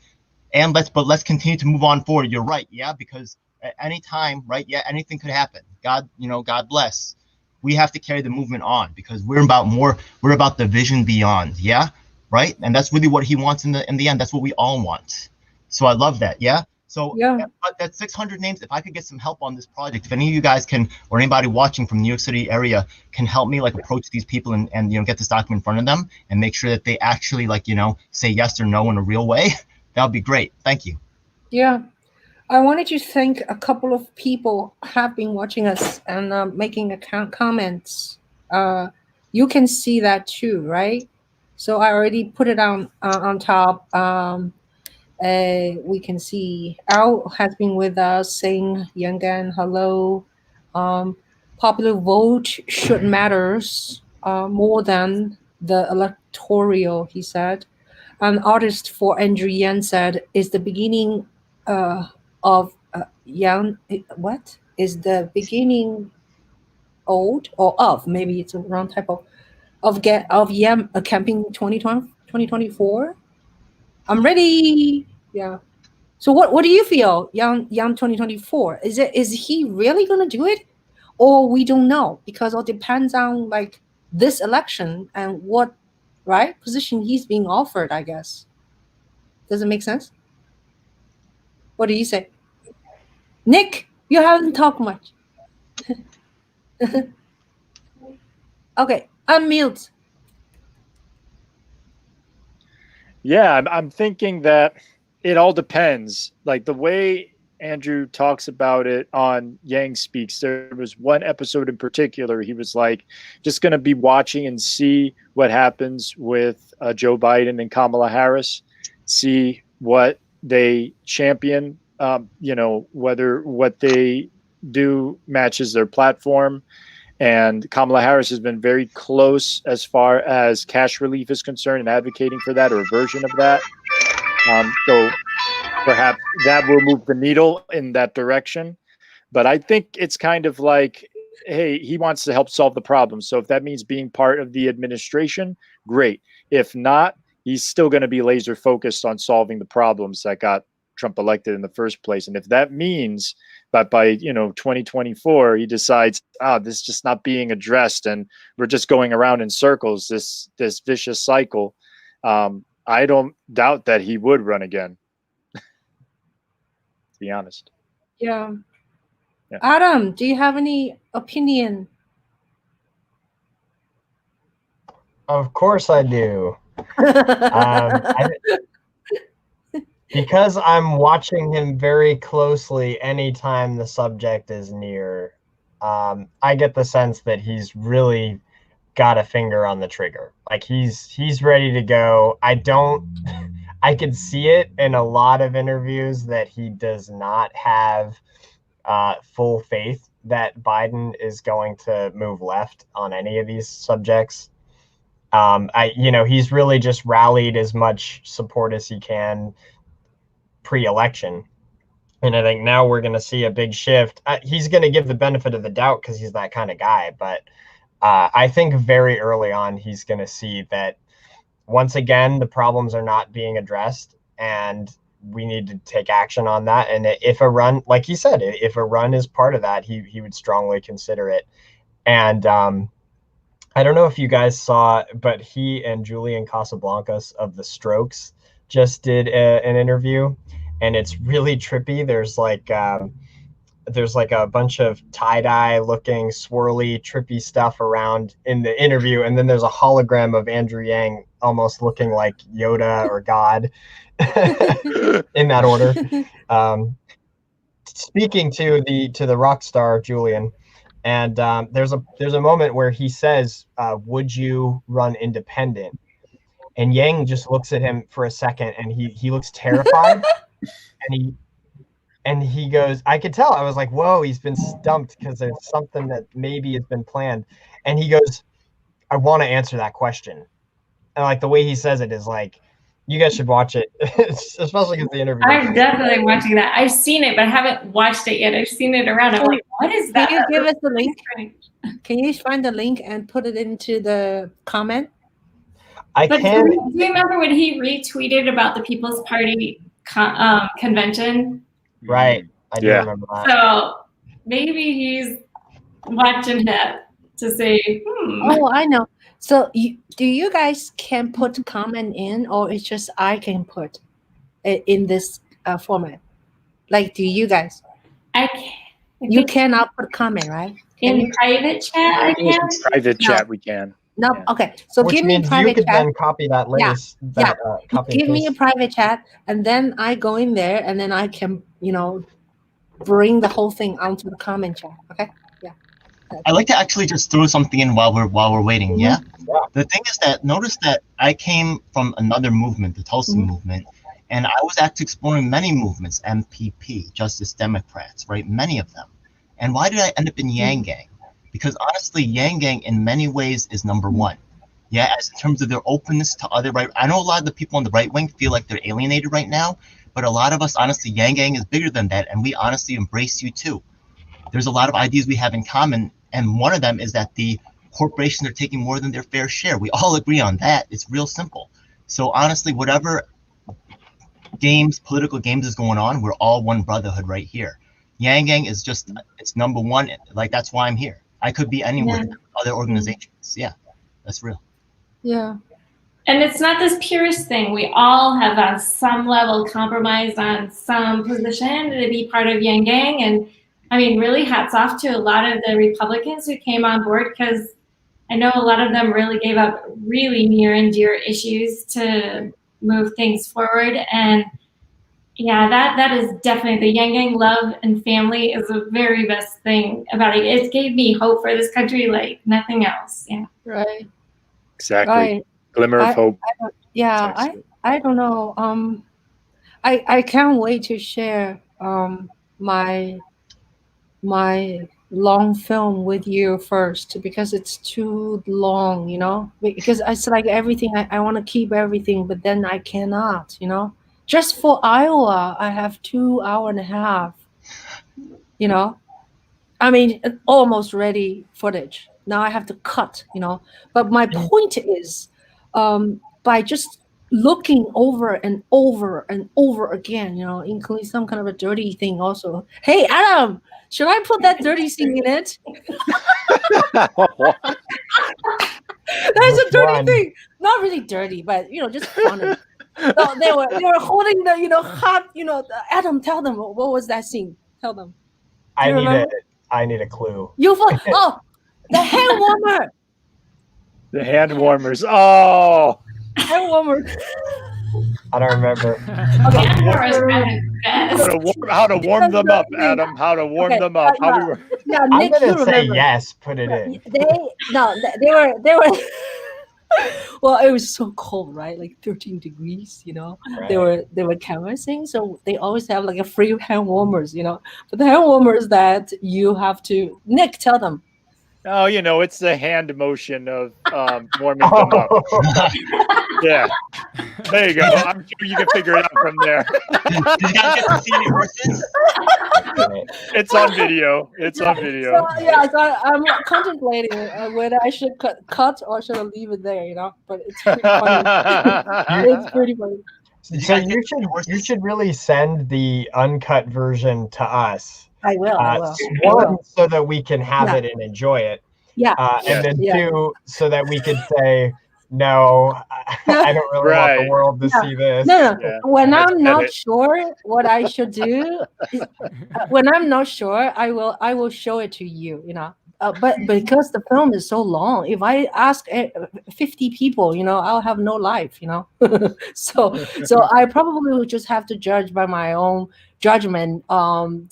And let's continue to move on forward. You're right, yeah, because at any time, right, yeah, anything could happen. God, God bless. We have to carry the movement on because we're about more. We're about the vision beyond, yeah, right, and that's really what he wants in the end. That's what we all want. So I love that, yeah. So Yeah. but that 600 names. If I could get some help on this project, if any of you guys can, or anybody watching from the New York City area can help me approach these people and get this document in front of them and make sure that they actually say yes or no in a real way. That would be great. Thank you. Yeah. I wanted to thank a couple of people have been watching us and making comments. You can see that too, right? So I already put it on top. We can see Al has been with us saying Yangan hello. Popular vote should matters more than the electoral, he said. An artist for Andrew Yan said, is the beginning of Yang, what? Is the beginning old or of? Maybe it's a wrong type of Yan camping 2024. I'm ready. Yeah. So what do you feel, Yang 2024? Is he really gonna do it, or we don't know because it depends on this election and what right position he's being offered. I guess. Does it make sense? What do you say, Nick? You haven't talked much. Okay, unmute. Yeah, I'm thinking that it all depends. Like the way Andrew talks about it on Yang Speaks, there was one episode in particular. He was like, just going to be watching and see what happens with Joe Biden and Kamala Harris, see what they champion, whether what they do matches their platform. And Kamala Harris has been very close as far as cash relief is concerned and advocating for that or a version of that. So perhaps that will move the needle in that direction. But I think it's kind of like, hey, he wants to help solve the problem. So if that means being part of the administration, great. If not, he's still going to be laser focused on solving the problems that got Trump elected in the first place. And if that means that by 2024 he decides this is just not being addressed and we're just going around in circles, this vicious cycle, I don't doubt that he would run again, to be honest. Yeah. Adam, do you have any opinion? Of course I do. Because I'm watching him very closely anytime the subject is near, I get the sense that he's really got a finger on the trigger. Like he's ready to go. I could see it in a lot of interviews that he does not have full faith that Biden is going to move left on any of these subjects. He's really just rallied as much support as he can pre-election, and I think now we're going to see a big shift. He's going to give the benefit of the doubt because he's that kind of guy, but I think very early on he's going to see that once again the problems are not being addressed and we need to take action on that. And if a run, like he said, if a run is part of that, he would strongly consider it. And I don't know if you guys saw, but he and Julian Casablancas of The Strokes just did an interview, and it's really trippy. There's like a bunch of tie-dye looking swirly trippy stuff around in the interview, and then there's a hologram of Andrew Yang almost looking like Yoda or God in that order. Speaking to the rock star Julian, and there's a moment where he says, would you run independent? And Yang just looks at him for a second, and he looks terrified. and he goes, I could tell. I was like, whoa, he's been stumped because there's something that maybe has been planned. And he goes, I want to answer that question. And like the way he says it is like, You guys should watch it, especially because the interview. I'm definitely watching that. I've seen it, but I haven't watched it yet. I've seen it around. I'm like, what is that? Can you give us the link? Strange. Can you find the link and put it into the comment? I But can. do you remember when he retweeted about the People's Party convention? Right. I do Yeah. remember that. So maybe he's watching that to say, Oh, I know. So do you guys can put comment in, or it's just I can put it in this format? Like, do you guys? I can't. You cannot put comment, right? Can In you? private chat, I can. Private No. chat, we can. No. Yeah. Okay. So Which give me means you private could chat. then copy that latest. Yeah. Copy and Give me a paste. private chat, and then I go in there, and then I can, bring the whole thing onto the comment chat. Okay. Yeah. I like to actually just throw something in while we're waiting. Yeah. The thing is that notice that I came from another movement, the Tulsi movement, and I was actually exploring many movements, MPP, Justice Democrats, right? Many of them. And why did I end up in Yang Gang? Because honestly, Yang Gang in many ways is number one. Yeah, as in terms of their openness to other right. I know a lot of the people on the right wing feel like they're alienated right now, but a lot of us, honestly, Yang Gang is bigger than that, and we honestly embrace you too. There's a lot of ideas we have in common, and one of them is that the corporations are taking more than their fair share. We all agree on that. It's real simple. So honestly, whatever political games is going on, we're all one brotherhood right here. Yang Gang is just, it's number one. Like, that's why I'm here. I could be anywhere, other organizations. Yeah, that's real. Yeah. And it's not this purist thing. We all have on some level compromised on some position to be part of Yang Gang. And I mean, really hats off to a lot of the Republicans who came on board, because I know a lot of them really gave up really near and dear issues to move things forward. And yeah, that is definitely the Yang Gang love and family is the very best thing about it. It gave me hope for this country like nothing else. Yeah. Right. Exactly. Right. Glimmer of hope. I don't know. I can't wait to share my long film with you first, because it's too long, because it's like everything I want to keep everything, but then I cannot, just for Iowa I have 2.5 hours, I mean, almost ready footage. Now I have to cut, but my point is, by just looking over and over and over again, including some kind of a dirty thing also. Hey, Adam, should I put that dirty scene in it? There's a dirty thing. Not really dirty, but just funny. So they were holding the hot, Adam, tell them what was that scene? Tell them. I need a clue. The hand warmer. The hand warmers. Oh. Hand warmer. I don't remember. Okay. How to warm them up, Adam. How to warm them up. Yeah, I'm Nick, gonna say yes. Put it in. They were. Well, it was so cold, right? Like 13 degrees, Right. They were canvassing, so they always have like a free hand warmers, But the hand warmers that you have to, Nick, tell them. Oh, it's the hand motion of warming them up. Yeah. There you go. I'm sure you can figure it out from there. Did you guys get to see any horses? It's on video. It's on video. So I'm contemplating whether I should cut or should I leave it there, But it's pretty funny. It's pretty funny. So you should really send the uncut version to us. I will. One, so that we can have it and enjoy it. Yeah. And then two, so that we could say, no, I don't really want the world to see this. No. Yeah. When I'm not sure what I should do, when I'm not sure, I will show it to you, But because the film is so long, if I ask 50 people, I'll have no life, So I probably will just have to judge by my own judgment. For one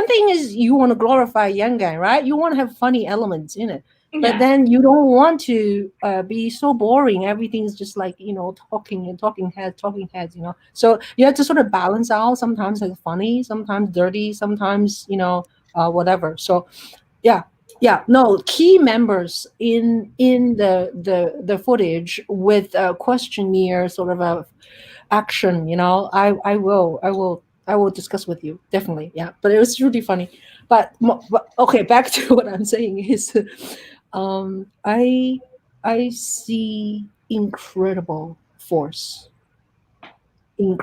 thing is you want to glorify Yang Gang, right? You want to have funny elements in it. But then you don't want to be so boring. Everything's just like, talking heads, So you have to sort of balance out. Sometimes it's funny, sometimes dirty, sometimes, whatever. So, yeah. Yeah, no, key members in the footage with a questionnaire sort of a action. I will discuss with you definitely. Yeah, but it was really funny. But okay, back to what I'm saying is, I see incredible force from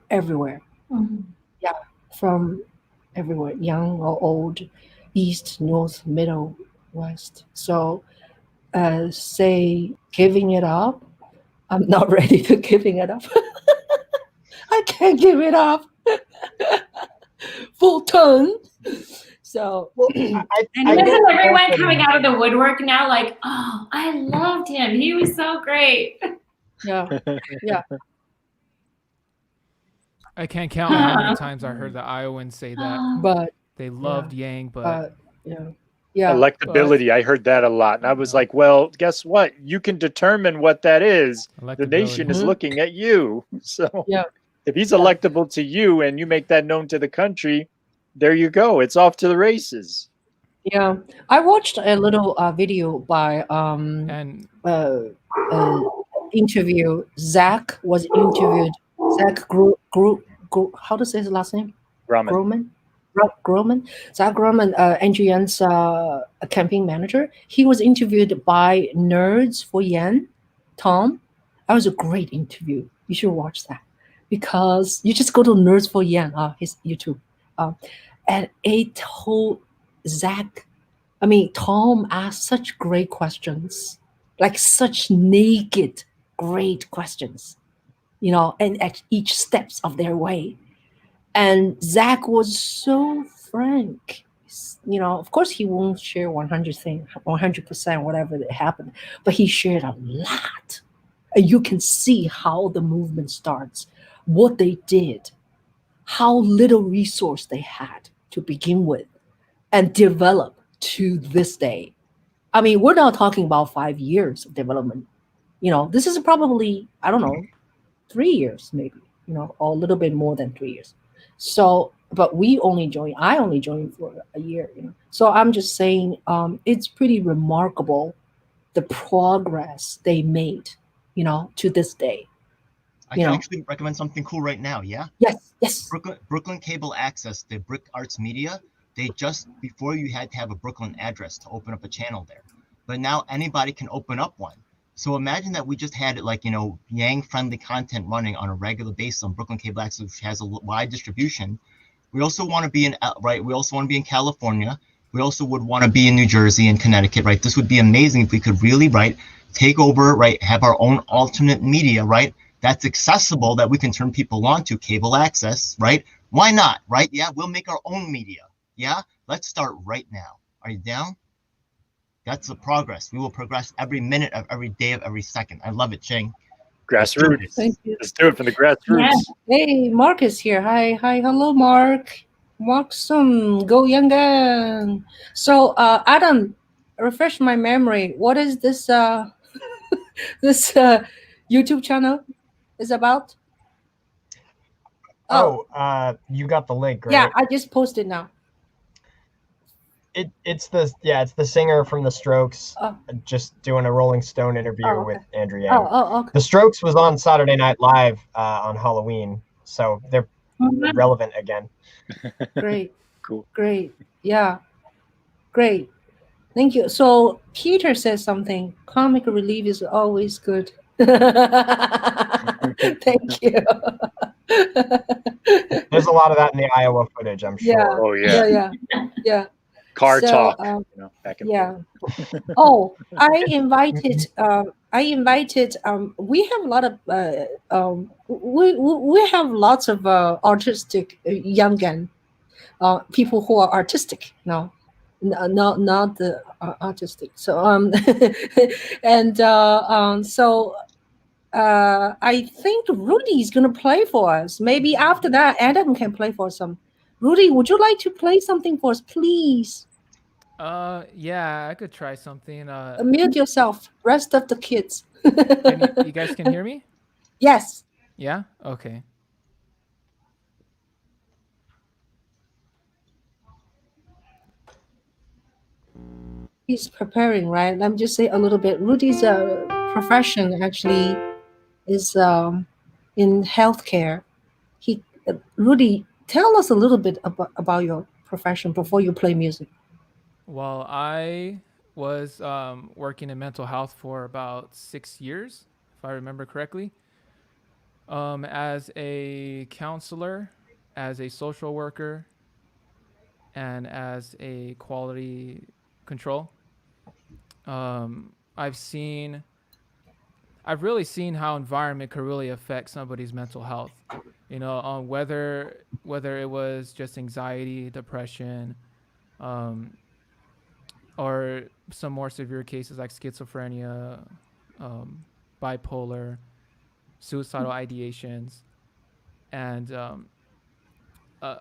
everywhere. Mhm. Yeah, from everywhere, young or old, east, north, middle, west. So, say giving it up. I'm not ready to giving it up. I can't give it up. Fulton. So, Well, And I isn't get everyone Fulton. coming out of the woodwork now like, oh, I loved him. He was so great. yeah, yeah, I can't count how many times I heard the Iowans say that but they loved Yang, but yeah, yeah, Electability. I heard that a lot. And I was like, well, guess what? You can determine what that is. The nation is Mhm. looking at you. So yeah. if he's Yeah. electable to you and you make that known to the country, there you go. It's off to the races. Yeah, I watched a little video by and interview. Zach was interviewed. Zach how to say his last name? Grumman. Groman. Zach Groman, Andrew Yan's campaign manager. He was interviewed by Nerds for Yan, Tom. That was a great interview. You should watch that because you just go to Nerds for Yan, his YouTube, and it told Zach. Tom asked such great questions, like such naked, great questions, and at each steps of their way. And Zach was so frank. Of course, he won't share 100% whatever that happened, but he shared a lot. And you can see how the movement starts, what they did, how little resource they had to begin with, and develop to this day. We're not talking about 5 years of development. This is probably, I don't know, 3 years maybe, or a little bit more than 3 years. So, but I only joined for a year. So I'm just saying, it's pretty remarkable the progress they made, to this day. I can actually recommend something cool right now. Yeah. Yes. Brooklyn Cable Access, the Brick Arts Media. Before you had to have a Brooklyn address to open up a channel there, but now anybody can open up one. So imagine that we just had Yang friendly content running on a regular basis on Brooklyn Cable Access, which has a wide distribution. We also want to be in We also want to be in California. We also would want to be in New Jersey and Connecticut, right? This would be amazing if we could really, take over, have our own alternate media, right? That's accessible, that we can turn people on to cable access, right? Why not, right? Yeah, we'll make our own media. Yeah, let's start right now. Are you down? That's the progress. We will progress every minute of every day of every second. I love it, Ching. Grassroots. Thank you. Let's do it from the grassroots. Yeah. Hey, Mark is here. Hi, hello, Mark. Welcome. Go Yangan. So, Adam, refresh my memory. What is this this YouTube channel is about? You got the link, right? Yeah, I just posted now. It's the singer from the Strokes, just doing a Rolling Stone interview okay. with Andrew Yang. Okay. The Strokes was on Saturday Night Live on Halloween, so they're relevant again. Great. Cool. Great. Yeah. Great. Thank you. So Peter says something. Comic relief is always good. Thank you. There's a lot of that in the Iowa footage, I'm sure. Yeah. Oh yeah. Yeah. Car So, talk. Back and forth. Oh, I invited. We have a lot of. We have lots of artistic young people who are artistic. No, not the artistic. So and so I think Rudy is gonna play for us. Maybe after that, Adam can play for some. Rudy, would you like to play something for us, please? Yeah, I could try something. Mute yourself. Rest of the kids. You guys can hear me? Yes. Yeah? Okay. he's preparing, right? Let me just say a little bit. Rudy's profession actually is in healthcare. Rudy, tell us a little bit about your profession before you play music. Well, I was working in mental health for about 6 years, if I remember correctly, as a counselor, as a social worker, and as a quality control. I've seen, I've really seen how environment could really affect somebody's mental health. You know, whether it was just anxiety, depression, um, or some more severe cases like schizophrenia, um, bipolar, suicidal ideations, and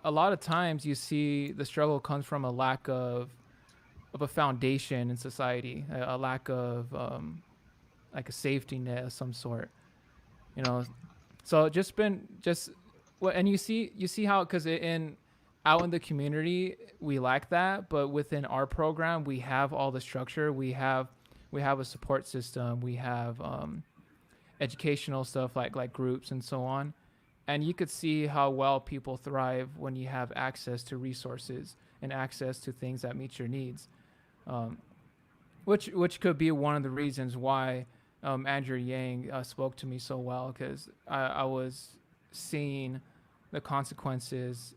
a lot of times you see the struggle comes from a lack of a foundation in society, a lack of like a safety net of some sort, you know. So just been just well, and you see how because in out in the community we lack that, but within our program we have all the structure. We have a support system. We have educational stuff like groups and so on. And you could see how well people thrive when you have access to resources and access to things that meet your needs, um, which could be one of the reasons why Andrew Yang spoke to me so well, because I was seeing the consequences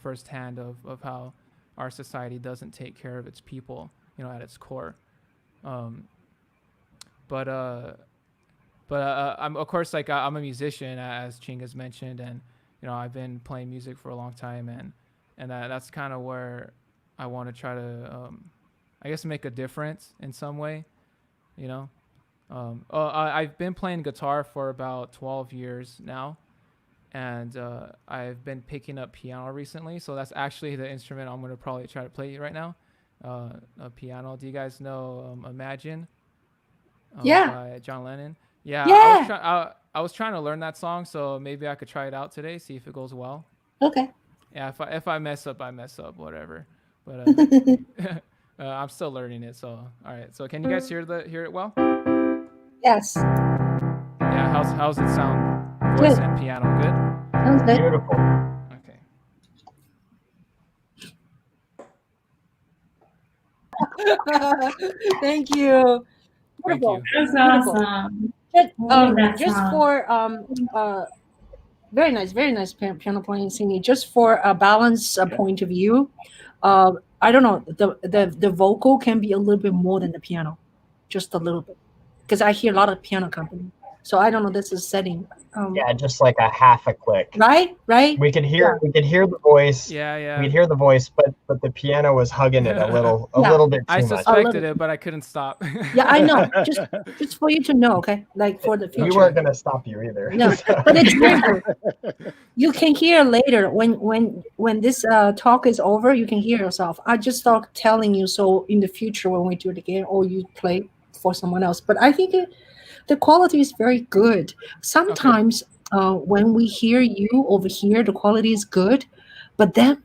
firsthand of how our society doesn't take care of its people, at its core. Um, but I'm of course like I'm a musician, as Ching has mentioned, and I've been playing music for a long time, and that's kind of where I want to try to I guess make a difference in some way, you know. I've been playing guitar for about 12 years now, and I've been picking up piano recently. So that's actually the instrument I'm going to probably try to play right now, a piano. Do you guys know Imagine Yeah. by John Lennon? Yeah, Yeah. I was trying to learn that song, so maybe I could try it out today, see if it goes well. Okay. Yeah, if I mess up, I mess up, whatever. But I'm still learning it. So all right. So can you guys hear it well? Yes. Yeah. How's it sound? Voice Good. and piano, good. Sounds good. Beautiful. Okay. Thank you. Thank Beautiful. you. That's Beautiful. awesome. Just, Love that just song. for very nice piano playing singing. Just for a balance point of view, I don't know, the vocal can be a little bit more than the piano, just a little bit, because I hear a lot of piano company. So I don't know. This is setting. Yeah, just like a half a click. Right. We could hear the voice. Yeah, yeah. We'd hear the voice, but the piano was hugging it a little bit I too much. suspected it, but I couldn't stop. Yeah, I know. Just for you to know, okay? Like for the future. We weren't gonna stop you either. No, but it's very good. You can hear later when this talk is over. You can hear yourself. I just start telling you so in the future when we do it again, or you play for someone else. But I think the quality is very good. Sometimes when we hear you over here, the quality is good, but then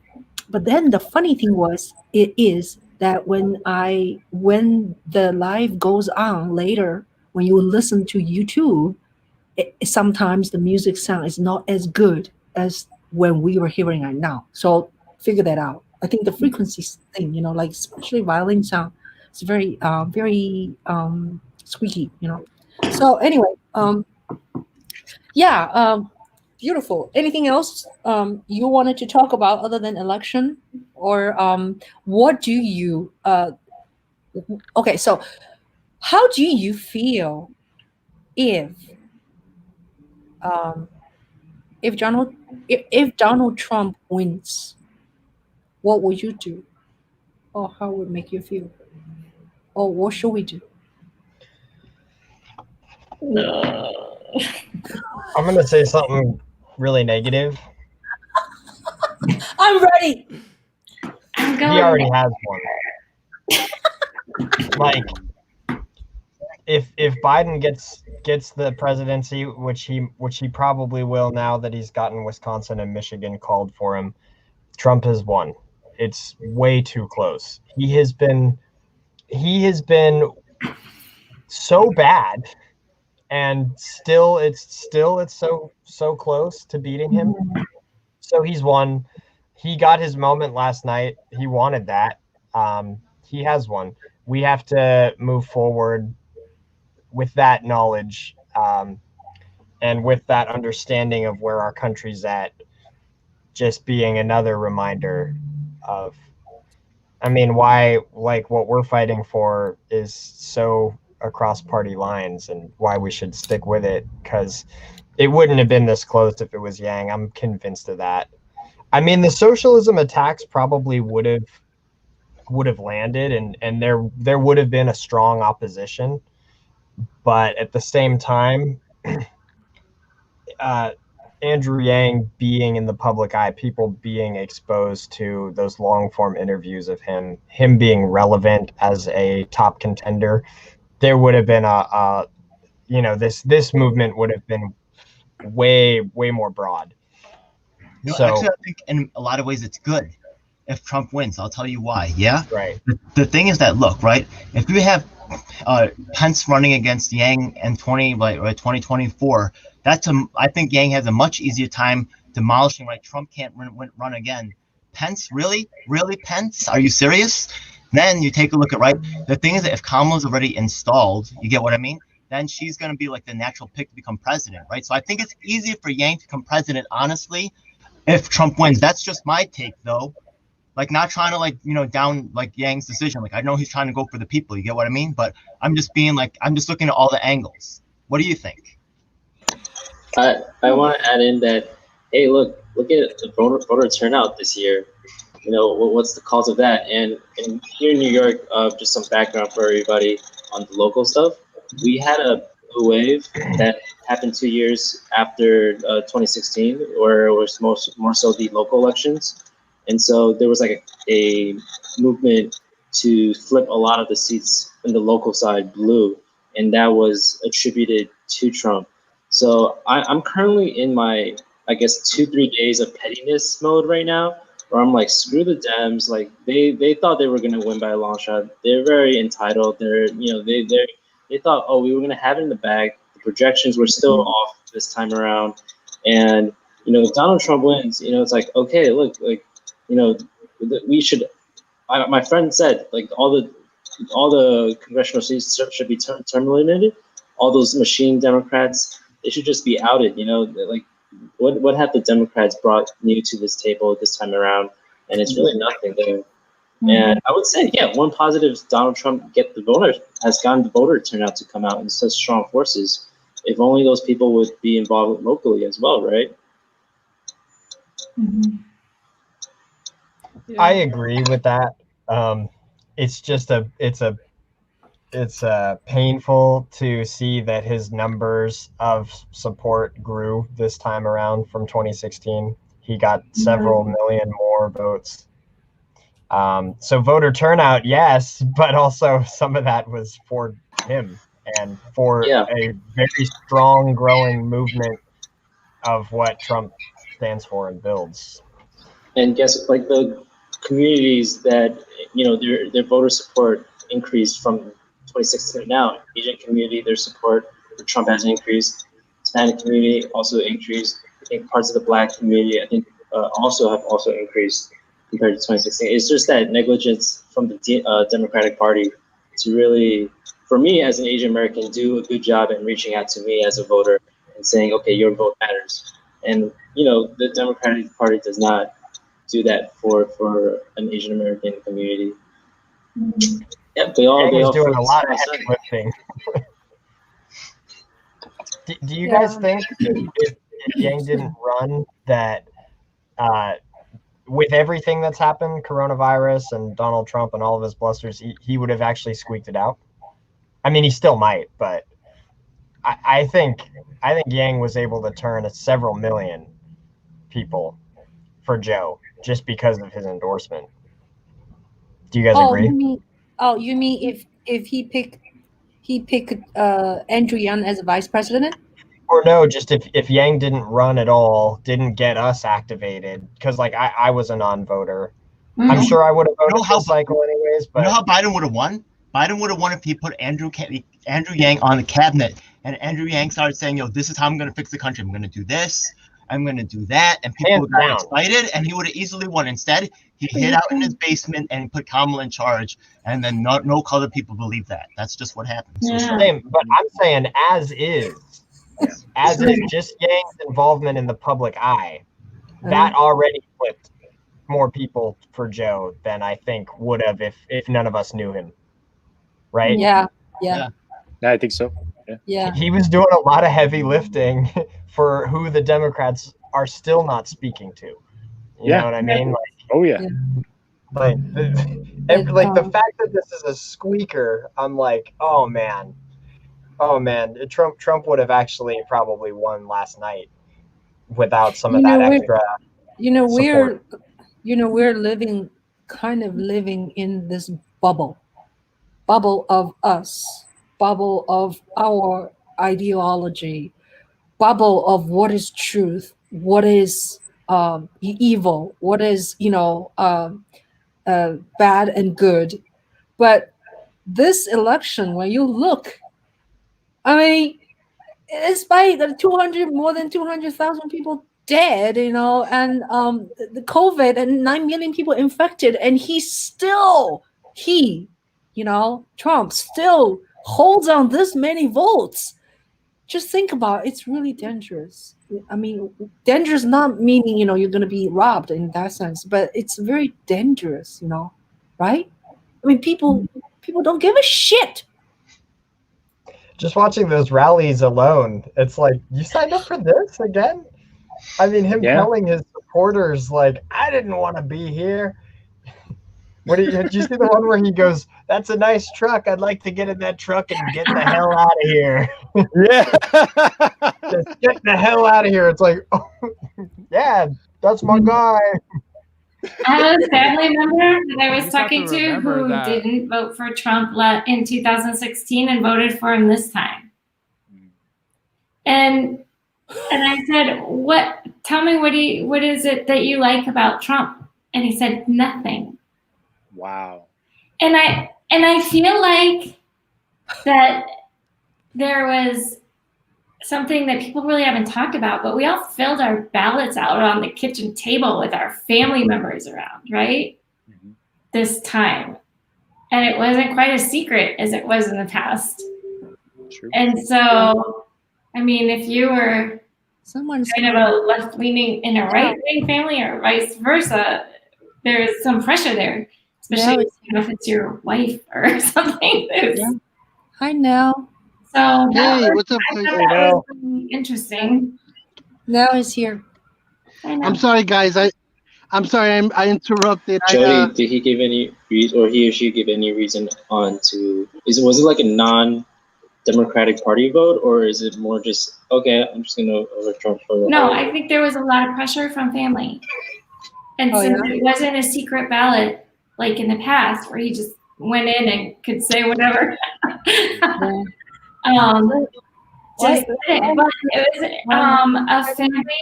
the funny thing is that when the live goes on later, when you listen to YouTube, sometimes the music sound is not as good as when we were hearing it now. So figure that out. I think the frequency thing, like especially violin sound, it's very squeaky, So anyway, beautiful. Anything else you wanted to talk about other than election, or what do you? Okay, so how do you feel if if Donald Trump wins? What would you do, or how would it make you feel, or what should we do? I'm gonna say something really negative. I'm ready. He already has one. Like, if Biden gets the presidency, which he probably will now that he's gotten Wisconsin and Michigan called for him, Trump has won. It's way too close. he has been so bad, and still it's so close to beating him. So he's won. He got his moment last night. He wanted that. He has one. We have to move forward with that knowledge, and with that understanding of where our country's at, just being another reminder of, I mean, why, like, what we're fighting for is so across party lines, and why we should stick with it, because it wouldn't have been this close if it was Yang. I'm convinced of that. I mean, the socialism attacks probably would have landed, and there would have been a strong opposition, but at the same time, Andrew Yang being in the public eye, people being exposed to those long form interviews of him being relevant as a top contender, there would have been this movement would have been way more broad. No, So, actually, I think in a lot of ways it's good if Trump wins. I'll tell you why. Yeah. right. The thing is that, look, right? If you have Pence running against Yang in 2024, I think Yang has a much easier time demolishing. Right? Trump can't run again. Pence, really, Pence? Are you serious? Then you take a look at, right? The thing is that if Kamala's already installed, you get what I mean? Then she's going to be like the natural pick to become president, right? So I think it's easier for Yang to become president, honestly, if Trump wins. That's just my take, though. Like, not trying to down like Yang's decision. Like, I know he's trying to go for the people. You get what I mean? But I'm just looking at all the angles. What do you think? I want to add in that, hey, look at the voter turnout this year. What's the cause of that? And here in New York, just some background for everybody on the local stuff. We had a blue wave that happened 2 years after 2016, where it was more so the local elections. And so there was like a movement to flip a lot of the seats in the local side blue, and that was attributed to Trump. So I'm currently in my, I guess, 2-3 days of pettiness mode right now, where I'm like, screw the Dems. Like, they thought they were gonna win by a long shot. They're very entitled. They thought, oh, we were gonna have it in the bag. The projections were still off this time around, and if Donald Trump wins, it's like, okay, look, like, we should. My friend said, like, all the congressional seats should be terminated. All those machine Democrats, they should just be outed. Like, what have the Democrats brought new to this table this time around? And it's really nothing there. Mm-hmm. And I would say, yeah, one positive Donald Trump has gotten the voter turnout to come out in such strong forces. If only those people would be involved locally as well, right? Mm-hmm. I agree with that. It's just it's painful to see that his numbers of support grew this time around from 2016. He got several million more votes. So voter turnout, yes, but also some of that was for him and for a very strong growing movement of what Trump stands for and builds. And guess, like, the communities that their voter support increased from 2016 to now. Asian community, their support for Trump has increased. Hispanic community also increased. I think parts of the Black community, I think, also have increased compared to 2016. It's just that negligence from the Democratic Party to really, for me as an Asian American, do a good job in reaching out to me as a voter and saying, okay, your vote matters. And the Democratic Party does not do that for an Asian American community. Mm-hmm. Yeah, they all doing a lot of heavy lifting. Do you guys think if Yang didn't run, that with everything that's happened, coronavirus and Donald Trump and all of his blusters, he would have actually squeaked it out? I mean, he still might, but I think Yang was able to turn several million people for Joe just because of his endorsement. Do you guys agree? You mean if he picked Andrew Yang as a vice president? Or no, just if Yang didn't run at all, didn't get us activated, because like I was a non-voter. Mm-hmm. I'm sure I would have voted this cycle anyways. But you know how Biden would have won? Biden would have won if he put Andrew Yang on the cabinet, and Andrew Yang started saying, "Yo, this is how I'm going to fix the country. I'm going to do this. I'm going to do that," and people got excited, and he would have easily won. Instead, he hid out in his basement and put Kamala in charge, and then no colored people believe that. That's just what happened. Yeah. But I'm saying as is, just Yang's involvement in the public eye, that already flipped more people for Joe than I think would have if none of us knew him. Right? Yeah. I think so. Yeah. He was doing a lot of heavy lifting for who the Democrats are still not speaking to. You know what I mean? Like the fact that this is a squeaker, I'm like, oh man, Trump would have actually probably won last night without some of that extra. We're living in this bubble of us, bubble of our ideology, bubble of what is truth, what is evil, what is bad and good. But this election, when you look, I mean, despite the more than 200,000 people dead, and the COVID and 9 million people infected, and Trump still holds on this many votes. Just think about it. It's really dangerous. I mean, dangerous not meaning, you're going to be robbed in that sense, but it's very dangerous, right? I mean, people don't give a shit. Just watching those rallies alone, it's like, you signed up for this again? I mean, him telling his supporters, like, I didn't want to be here. Did you see the one where he goes, "That's a nice truck. I'd like to get in that truck and get the hell out of here." Just get the hell out of here. It's like, oh, yeah, that's my guy. I have a family member that I was talking to who didn't vote for Trump in 2016 and voted for him this time. And I said, tell me what is it that you like about Trump? And he said, nothing. Wow. And I feel like that there was something that people really haven't talked about, but we all filled our ballots out on the kitchen table with our family members around, right? Mm-hmm. This time. And it wasn't quite as secret as it was in the past. True. And so, I mean, if you were kind of a left-leaning in a right-wing family or vice versa, there's some pressure there, especially if it's your wife or something. Hi, Nell. So hey, what's up? That was really interesting. Nell is here. I'm sorry, guys. I'm sorry. I interrupted. Jodi, did he give any reason, or he or she give any reason was it like a non-Democratic Party vote, or is it more just I'm just gonna vote Trump for the No, I think there was a lot of pressure from family, and since it wasn't a secret ballot like in the past where he just went in and could say whatever. But it was a family.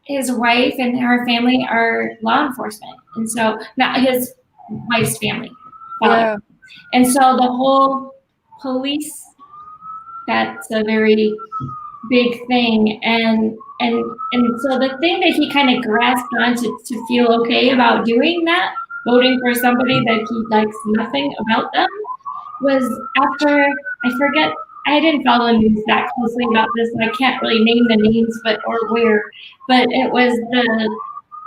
His wife and her family are law enforcement, and so not his wife's family. And so the whole police, that's a very big thing, and so the thing that he kind of grasped on to feel okay about doing that, voting for somebody that he likes nothing about them, was after, I didn't follow the news that closely about this, and I can't really name the names or where, but it was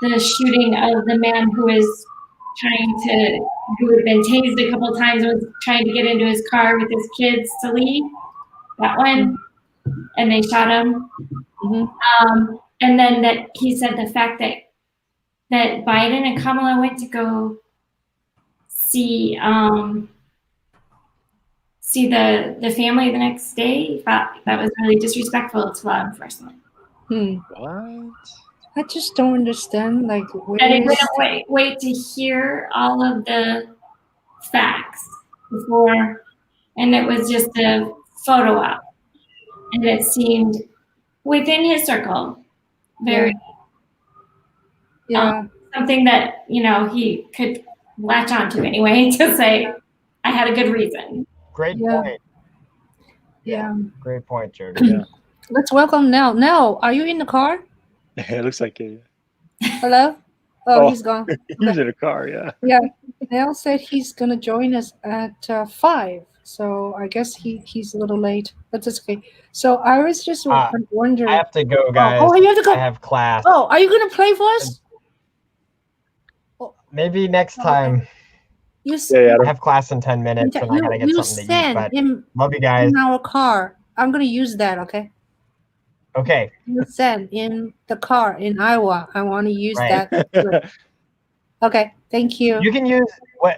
the shooting of the man who had been tased a couple times, was trying to get into his car with his kids to leave, that one, and they shot him. Mm-hmm. And then that he said the fact that Biden and Kamala went to go see the family the next day, thought that was really disrespectful to law enforcement. What? I just don't understand. Like, and it didn't wait to hear all of the facts before, and it was just a photo op, and it seemed within his circle very something that he could latch onto anyway to say, I had a good reason. Great Yeah. point. Yeah. Great point, Jodi. Yeah. Let's welcome Nell. Nell, are you in the car? It looks like it. Hello? Oh, he's gone. He's Okay. in a car, yeah. Yeah. Nell said he's gonna join us at 5. So I guess he's a little late. But that's okay. So I was just wondering. I have to go, guys. Oh, you have to go. I have class. Oh, are you gonna play for us? Maybe next time. You I have class in 10 minutes, and I gotta get something to eat. But love you guys. in our car. I'm gonna use that. Okay. Okay. You send in the car in Iowa. I want to use Right. that. Okay. Thank you. You can use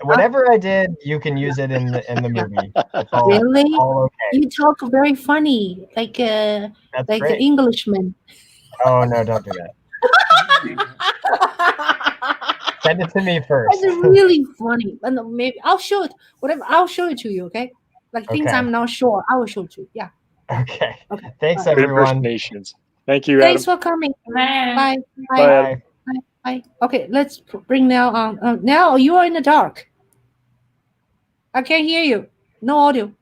whatever I did. You can use it in the movie. It's all, Really? all okay. You talk very funny, like That's an great. Englishman. Oh no! Don't do that. Send it to me first. That's really funny. And maybe I'll show it. Whatever. I'll show it to you. Okay. Like things Okay. I'm not sure. I will show it to you. Yeah. Okay. Okay. Thanks, Bye. Good everyone. impersonations. Thank you, Thanks Adam. for coming. Bye. Bye. Bye, Adam. Bye. Bye. Okay. Let's bring Nell on. Now you are in the dark. I can't hear you. No audio.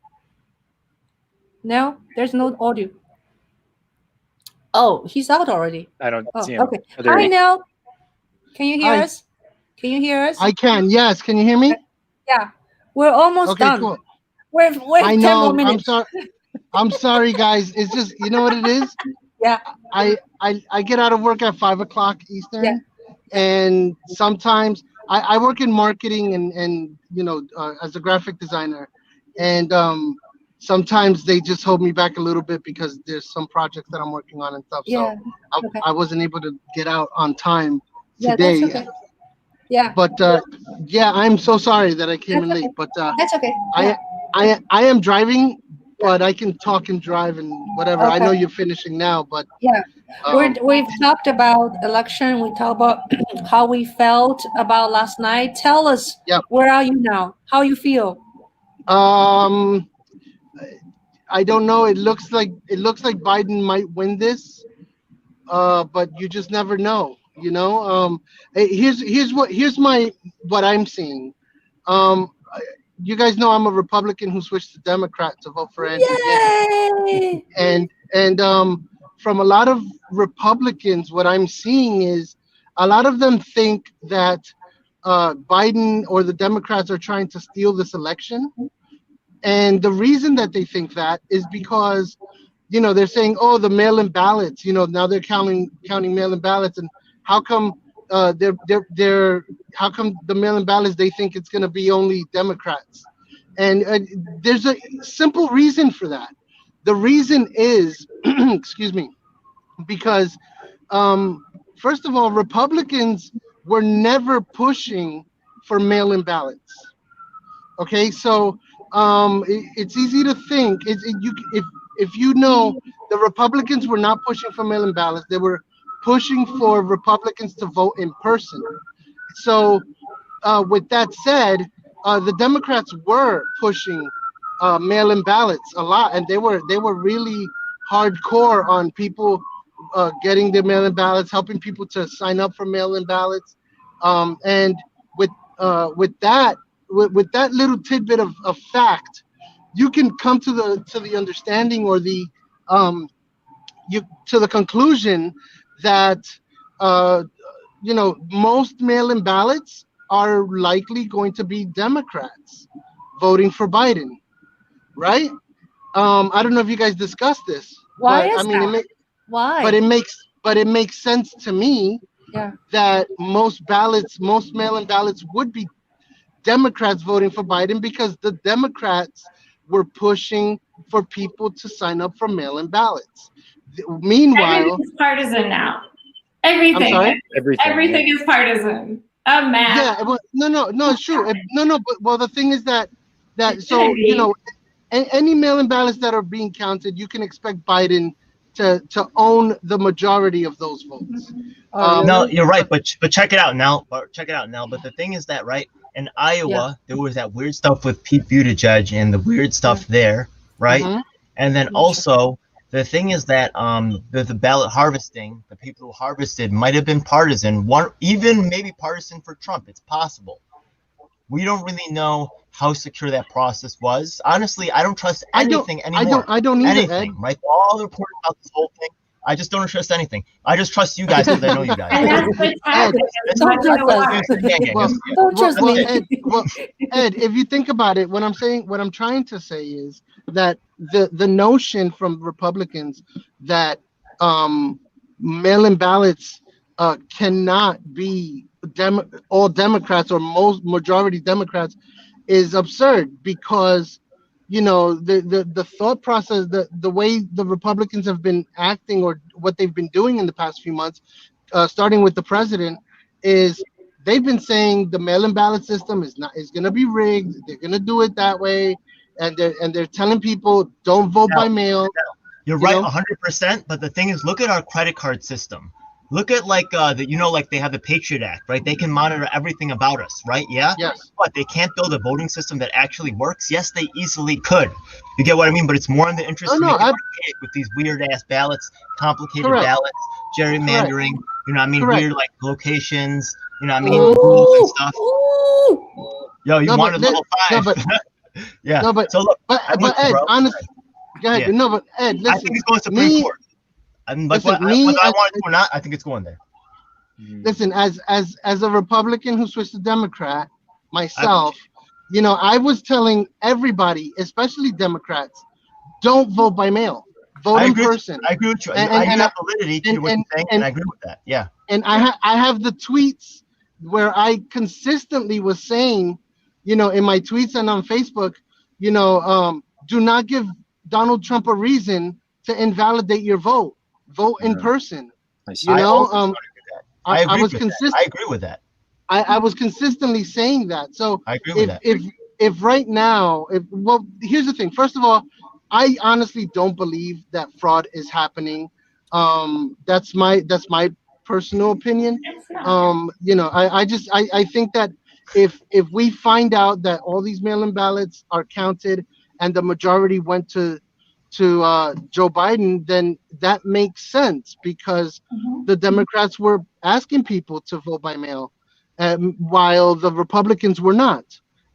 No, there's no audio. Oh, he's out already. I don't Oh, see him. okay. Oh, there Hi, he is. Nell. Can you hear Hi. us? Can you hear us? I can. Yes. Can you hear me? Yeah. We're almost Okay, done. cool. We're I 10 know. more I'm minutes. sorry. I'm sorry, guys. It's just, you know what it is? Yeah. I get out of work at 5 o'clock Eastern, Yeah. and sometimes I work in marketing and as a graphic designer, and sometimes they just hold me back a little bit because there's some projects that I'm working on and stuff. Yeah. So Okay. I wasn't able to get out on time Yeah, today. that's okay. Yeah. But yeah, I'm so sorry that I came in That's late. But That's okay. I am driving, but I can talk and drive and whatever. I know Okay. you're finishing now, but Yeah. um, We've talked about election. We talked about how we felt about last night. Tell us, Yep. where are you now? How you feel? I don't know. It looks like Biden might win this, but you just never know. Here's what I'm seeing. You guys know I'm a Republican who switched to Democrat to vote for Andrew Yang. Yay! And from a lot of Republicans, what I'm seeing is a lot of them think that Biden or the Democrats are trying to steal this election. And the reason that they think that is because, they're saying, oh, the mail-in ballots, now they're counting mail-in ballots, and how come how come the mail-in ballots, they think it's going to be only Democrats? And there's a simple reason for that. The reason is, excuse me, because first of all, Republicans were never pushing for mail-in ballots. Okay, so it's easy to think if you know, the Republicans were not pushing for mail-in ballots. They were pushing for Republicans to vote in person. So with that said, the Democrats were pushing mail-in ballots a lot, and they were really hardcore on people getting their mail-in ballots, helping people to sign up for mail-in ballots, and with that little tidbit of fact, you can come to the understanding or the to the conclusion that most mail-in ballots are likely going to be Democrats voting for Biden, right? I don't know if you guys discussed this. Why but, is I mean, that? Why? But it makes sense to me that most mail-in ballots would be Democrats voting for Biden, because the Democrats were pushing for people to sign up for mail-in ballots. Meanwhile, Everything's partisan now. Everything. I'm sorry? Everything is partisan. A map. Yeah, well, no, it's true. But the thing is that so any mail-in ballots that are being counted, you can expect Biden to own the majority of those votes. No, you're right, but check it out now. But the thing is that, right, in Iowa, there was that weird stuff with Pete Buttigieg and the weird stuff there, right? Mhm. And then also the thing is that the ballot harvesting, the people who harvested might have been partisan, even maybe partisan for Trump. It's possible. We don't really know how secure that process was. Honestly, I don't trust anything anymore. I don't either, anything, Ed. right? All the reports about this whole thing, I just don't trust anything. I just trust you guys because I know you guys. And that's what's happening. It's Don't much trust more us. water. Well, Don't trust well, me. Ed, if you think about it, what I'm trying to say is that the notion from Republicans that mail-in ballots cannot be all Democrats or majority Democrats is absurd, because the thought process, the way the Republicans have been acting or what they've been doing in the past few months, starting with the president, is they've been saying the mail-in ballot system is going to be rigged. They're going to do it that way, and they're telling people don't vote by mail. You're right, 100%. But the thing is, look at our credit card system. Look at like like they have the Patriot Act, right? They can monitor everything about us, right? Yeah. Yes. But they can't build a voting system that actually works. Yes, they easily could. You get what I mean? But it's more in the interest to make it archaic with these weird ass ballots, complicated ballots, gerrymandering. You know what I mean? Weird like locations. You know what I mean? Rules and stuff. Yo, you wanted level 5. Yeah. No, but so look, but Ed, honestly, go ahead. Yeah. No, but Ed, listen. I think it's going to Supreme Court. I mean, like whether I want it or not, I think it's going there. Listen, as a Republican who switched to Democrat, myself, I was telling everybody, especially Democrats, don't vote by mail. Vote in person. I agree with you. I have validity to what you're saying, and I agree with that. Yeah. And I have the tweets where I consistently was saying, in my tweets and on Facebook, do not give Donald Trump a reason to invalidate your vote. Vote in person. I was consistent. I agree with that. I was consistently saying that. So I agree with that. If right now, here's the thing. First of all, I honestly don't believe that fraud is happening. That's my personal opinion. I think that if we find out that all these mail-in ballots are counted and the majority went to Joe Biden, then that makes sense, because the Democrats were asking people to vote by mail, while the Republicans were not.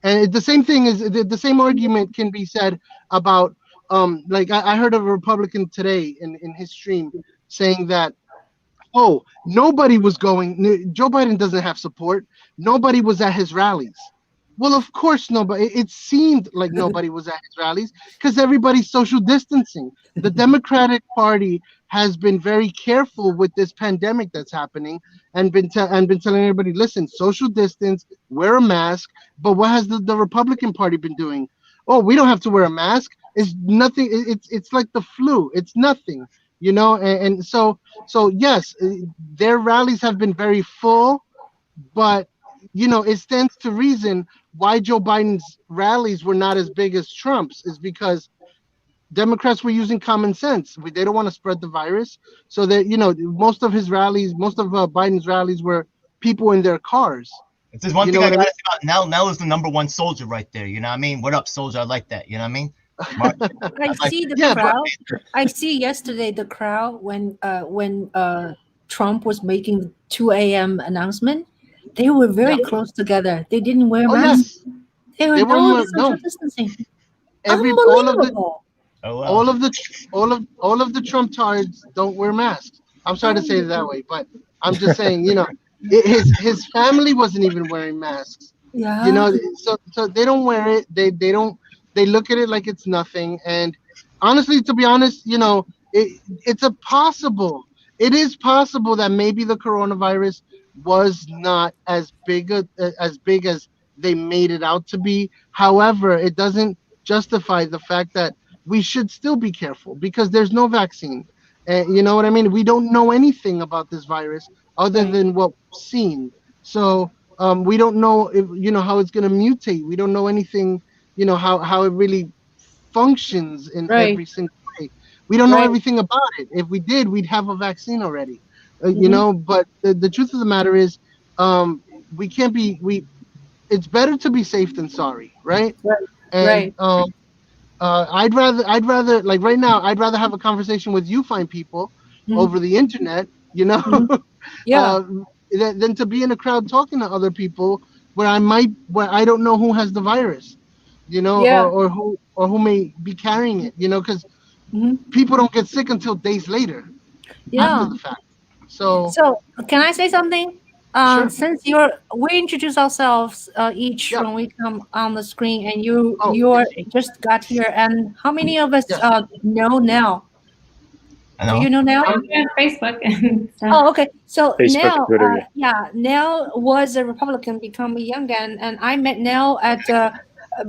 And the same thing is the same argument can be said about I heard a Republican today in his stream saying that, oh, nobody was going. Joe Biden doesn't have support. Nobody was at his rallies. Well, of course, nobody. It seemed like nobody was at his rallies because everybody's social distancing. The Democratic Party has been very careful with this pandemic that's happening, and been telling everybody, listen, social distance, wear a mask. But what has the Republican Party been doing? Oh, we don't have to wear a mask. It's nothing. It's like the flu. It's nothing, And so yes, their rallies have been very full, but it stands to reason why Joe Biden's rallies were not as big as Trump's is because Democrats were using common sense. They don't want to spread the virus. So that, most of Biden's rallies were people in their cars. If there's one thing I got to say about Nell is the number one soldier right there. You know what I mean? What up, soldier? I like that. You know what I mean? I see the crowd. I see yesterday the crowd when Trump was making the 2 a.m. announcement. They were very close together. They didn't wear masks. Yes. They were social distancing. All of the Trump tards don't wear masks. I'm sorry to say it that way, but I'm just saying, his family wasn't even wearing masks. Yeah. So they don't wear it. They look at it like it's nothing. And honestly, to be honest, it is possible that maybe the coronavirus was not as big as they made it out to be. However, it doesn't justify the fact that we should still be careful because there's no vaccine. You know what I mean? We don't know anything about this virus other than what we've seen. So we don't know if how it's going to mutate. We don't know anything, how it really functions in every single way. We don't know everything about it. If we did, we'd have a vaccine already. But the truth of the matter is, we can't be. It's better to be safe than sorry, right? And I'd rather like right now, I'd rather have a conversation with you fine people over the internet, than to be in a crowd talking to other people where I don't know who has the virus, Yeah. or who may be carrying it, because Mhm. people don't get sick until days later after Yeah. the fact. So So can I say something? sure, Since we introduce ourselves each yeah. when we come on the screen, and you Oh you're yes, just got here, and how many of us yes. know now? I Do you know. know now? I'm on Facebook and stuff. Oh, okay. So Facebook, now, Twitter. Yeah. yeah, Nell was a Republican, become a young gun, and I met Nell at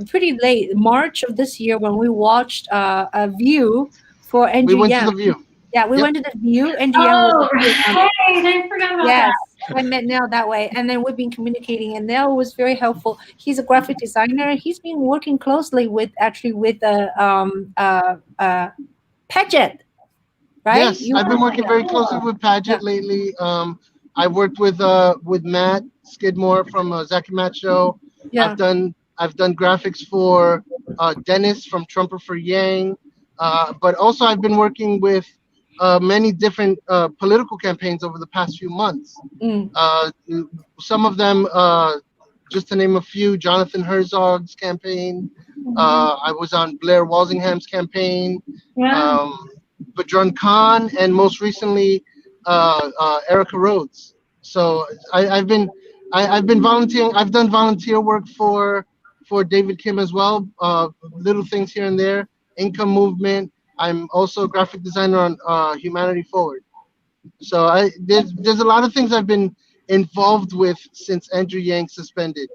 pretty late March of this year when we watched a View for We Andrew went to Yang. the View. Yeah, we Yep. went to the View. Andrew Yang was Oh, here. right. I forgot about Yes, that. I met Nell that way, and then we've been communicating. And Nell was very helpful. He's a graphic designer. He's been working closely with Paget, right? Yes, I've been working very closely Cool. with Yeah, Paget lately. I worked with Matt Skidmore from Zach and Matt Show. yeah. I've done graphics for Dennis from Trumper for Yang, but also I've been working with many different political campaigns over the past few months. Mm. Some of them, just to name a few, Jonathan Herzog's campaign. I was on Blair Walsingham's campaign. Wow. Badrun Khan, and most recently Erica Rhodes. So I've been volunteering. I've done volunteer work for David Kim as well. Little things here and there. Income Movement. I'm also a graphic designer on Humanity Forward. So there's a lot of things I've been involved with since Andrew Yang suspended,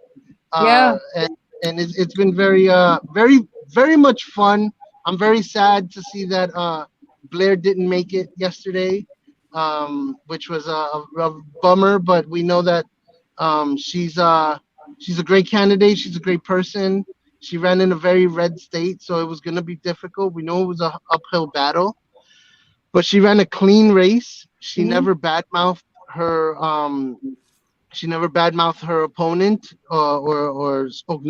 Yeah. and it's been very much fun. I'm very sad to see that Blair didn't make it yesterday, which was a bummer. But we know that she's a great candidate. She's a great person. She ran in a very red state, so it was going to be difficult. We know it was a uphill battle, but she ran a clean race. She Mhm. never badmouthed her. She never badmouthed her opponent or spoke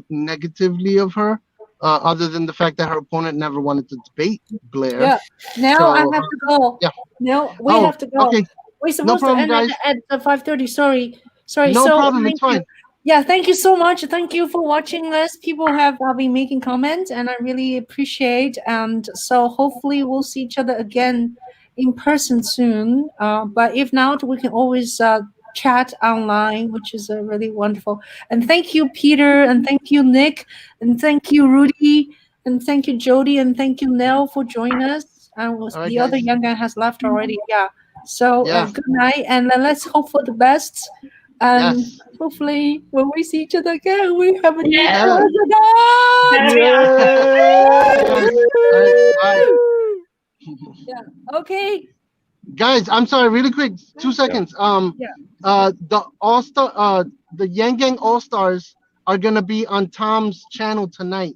negatively of her, other than the fact that her opponent never wanted to debate Blair. Yeah. Now I So have to go. yeah. No, we Oh, have to go. okay. We're No supposed to problem, end guys. at 5:30. Sorry. Sorry. No So problem. It's thank you. fine. Yeah, thank you so much. Thank you for watching us. People have been making comments, and I really appreciate. And so hopefully we'll see each other again in person soon. But if not, we can always chat online, which is really wonderful. And thank you, Peter, and thank you, Nick, and thank you, Rudy, and thank you, Jodi, and thank you, Nell, for joining us. And All right, the other guys. young guy has left already. Yeah. So Yeah. good night, and let's hope for the best. And Yes. hopefully, when we see each other again, we have a new Yeah. Yeah. president. That'll be Guys. awesome. All right. Bye. Yeah. Okay. Guys, I'm sorry, really quick, 2 seconds. The Yang Gang All Stars are gonna be on Tom's channel tonight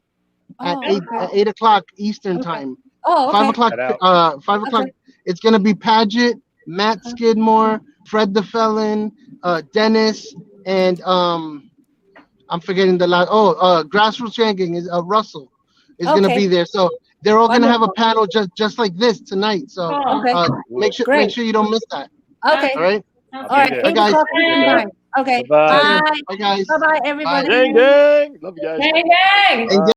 at Oh, eight okay. at 8 o'clock Eastern Okay. time. Oh, okay. 5 o'clock. Check that out. 5 o'clock. Okay. It's gonna be Paget, Matt Skidmore, Fred the Felon, Dennis, and I'm forgetting the last. Grassroots Yang Gang is Russell is gonna Okay. be there. So they're all gonna have a Wonderful. panel just like this tonight. So Cool. Okay. make Great. sure you don't miss that. Okay. All right. Sounds All right. there. Bye, 8 guys. o'clock Be Eastern there. time. Okay. Bye-bye. Take care. Bye. Bye, guys. Bye. Bye, everybody. Bye. Gang, gang. Love you guys. Gang, gang. And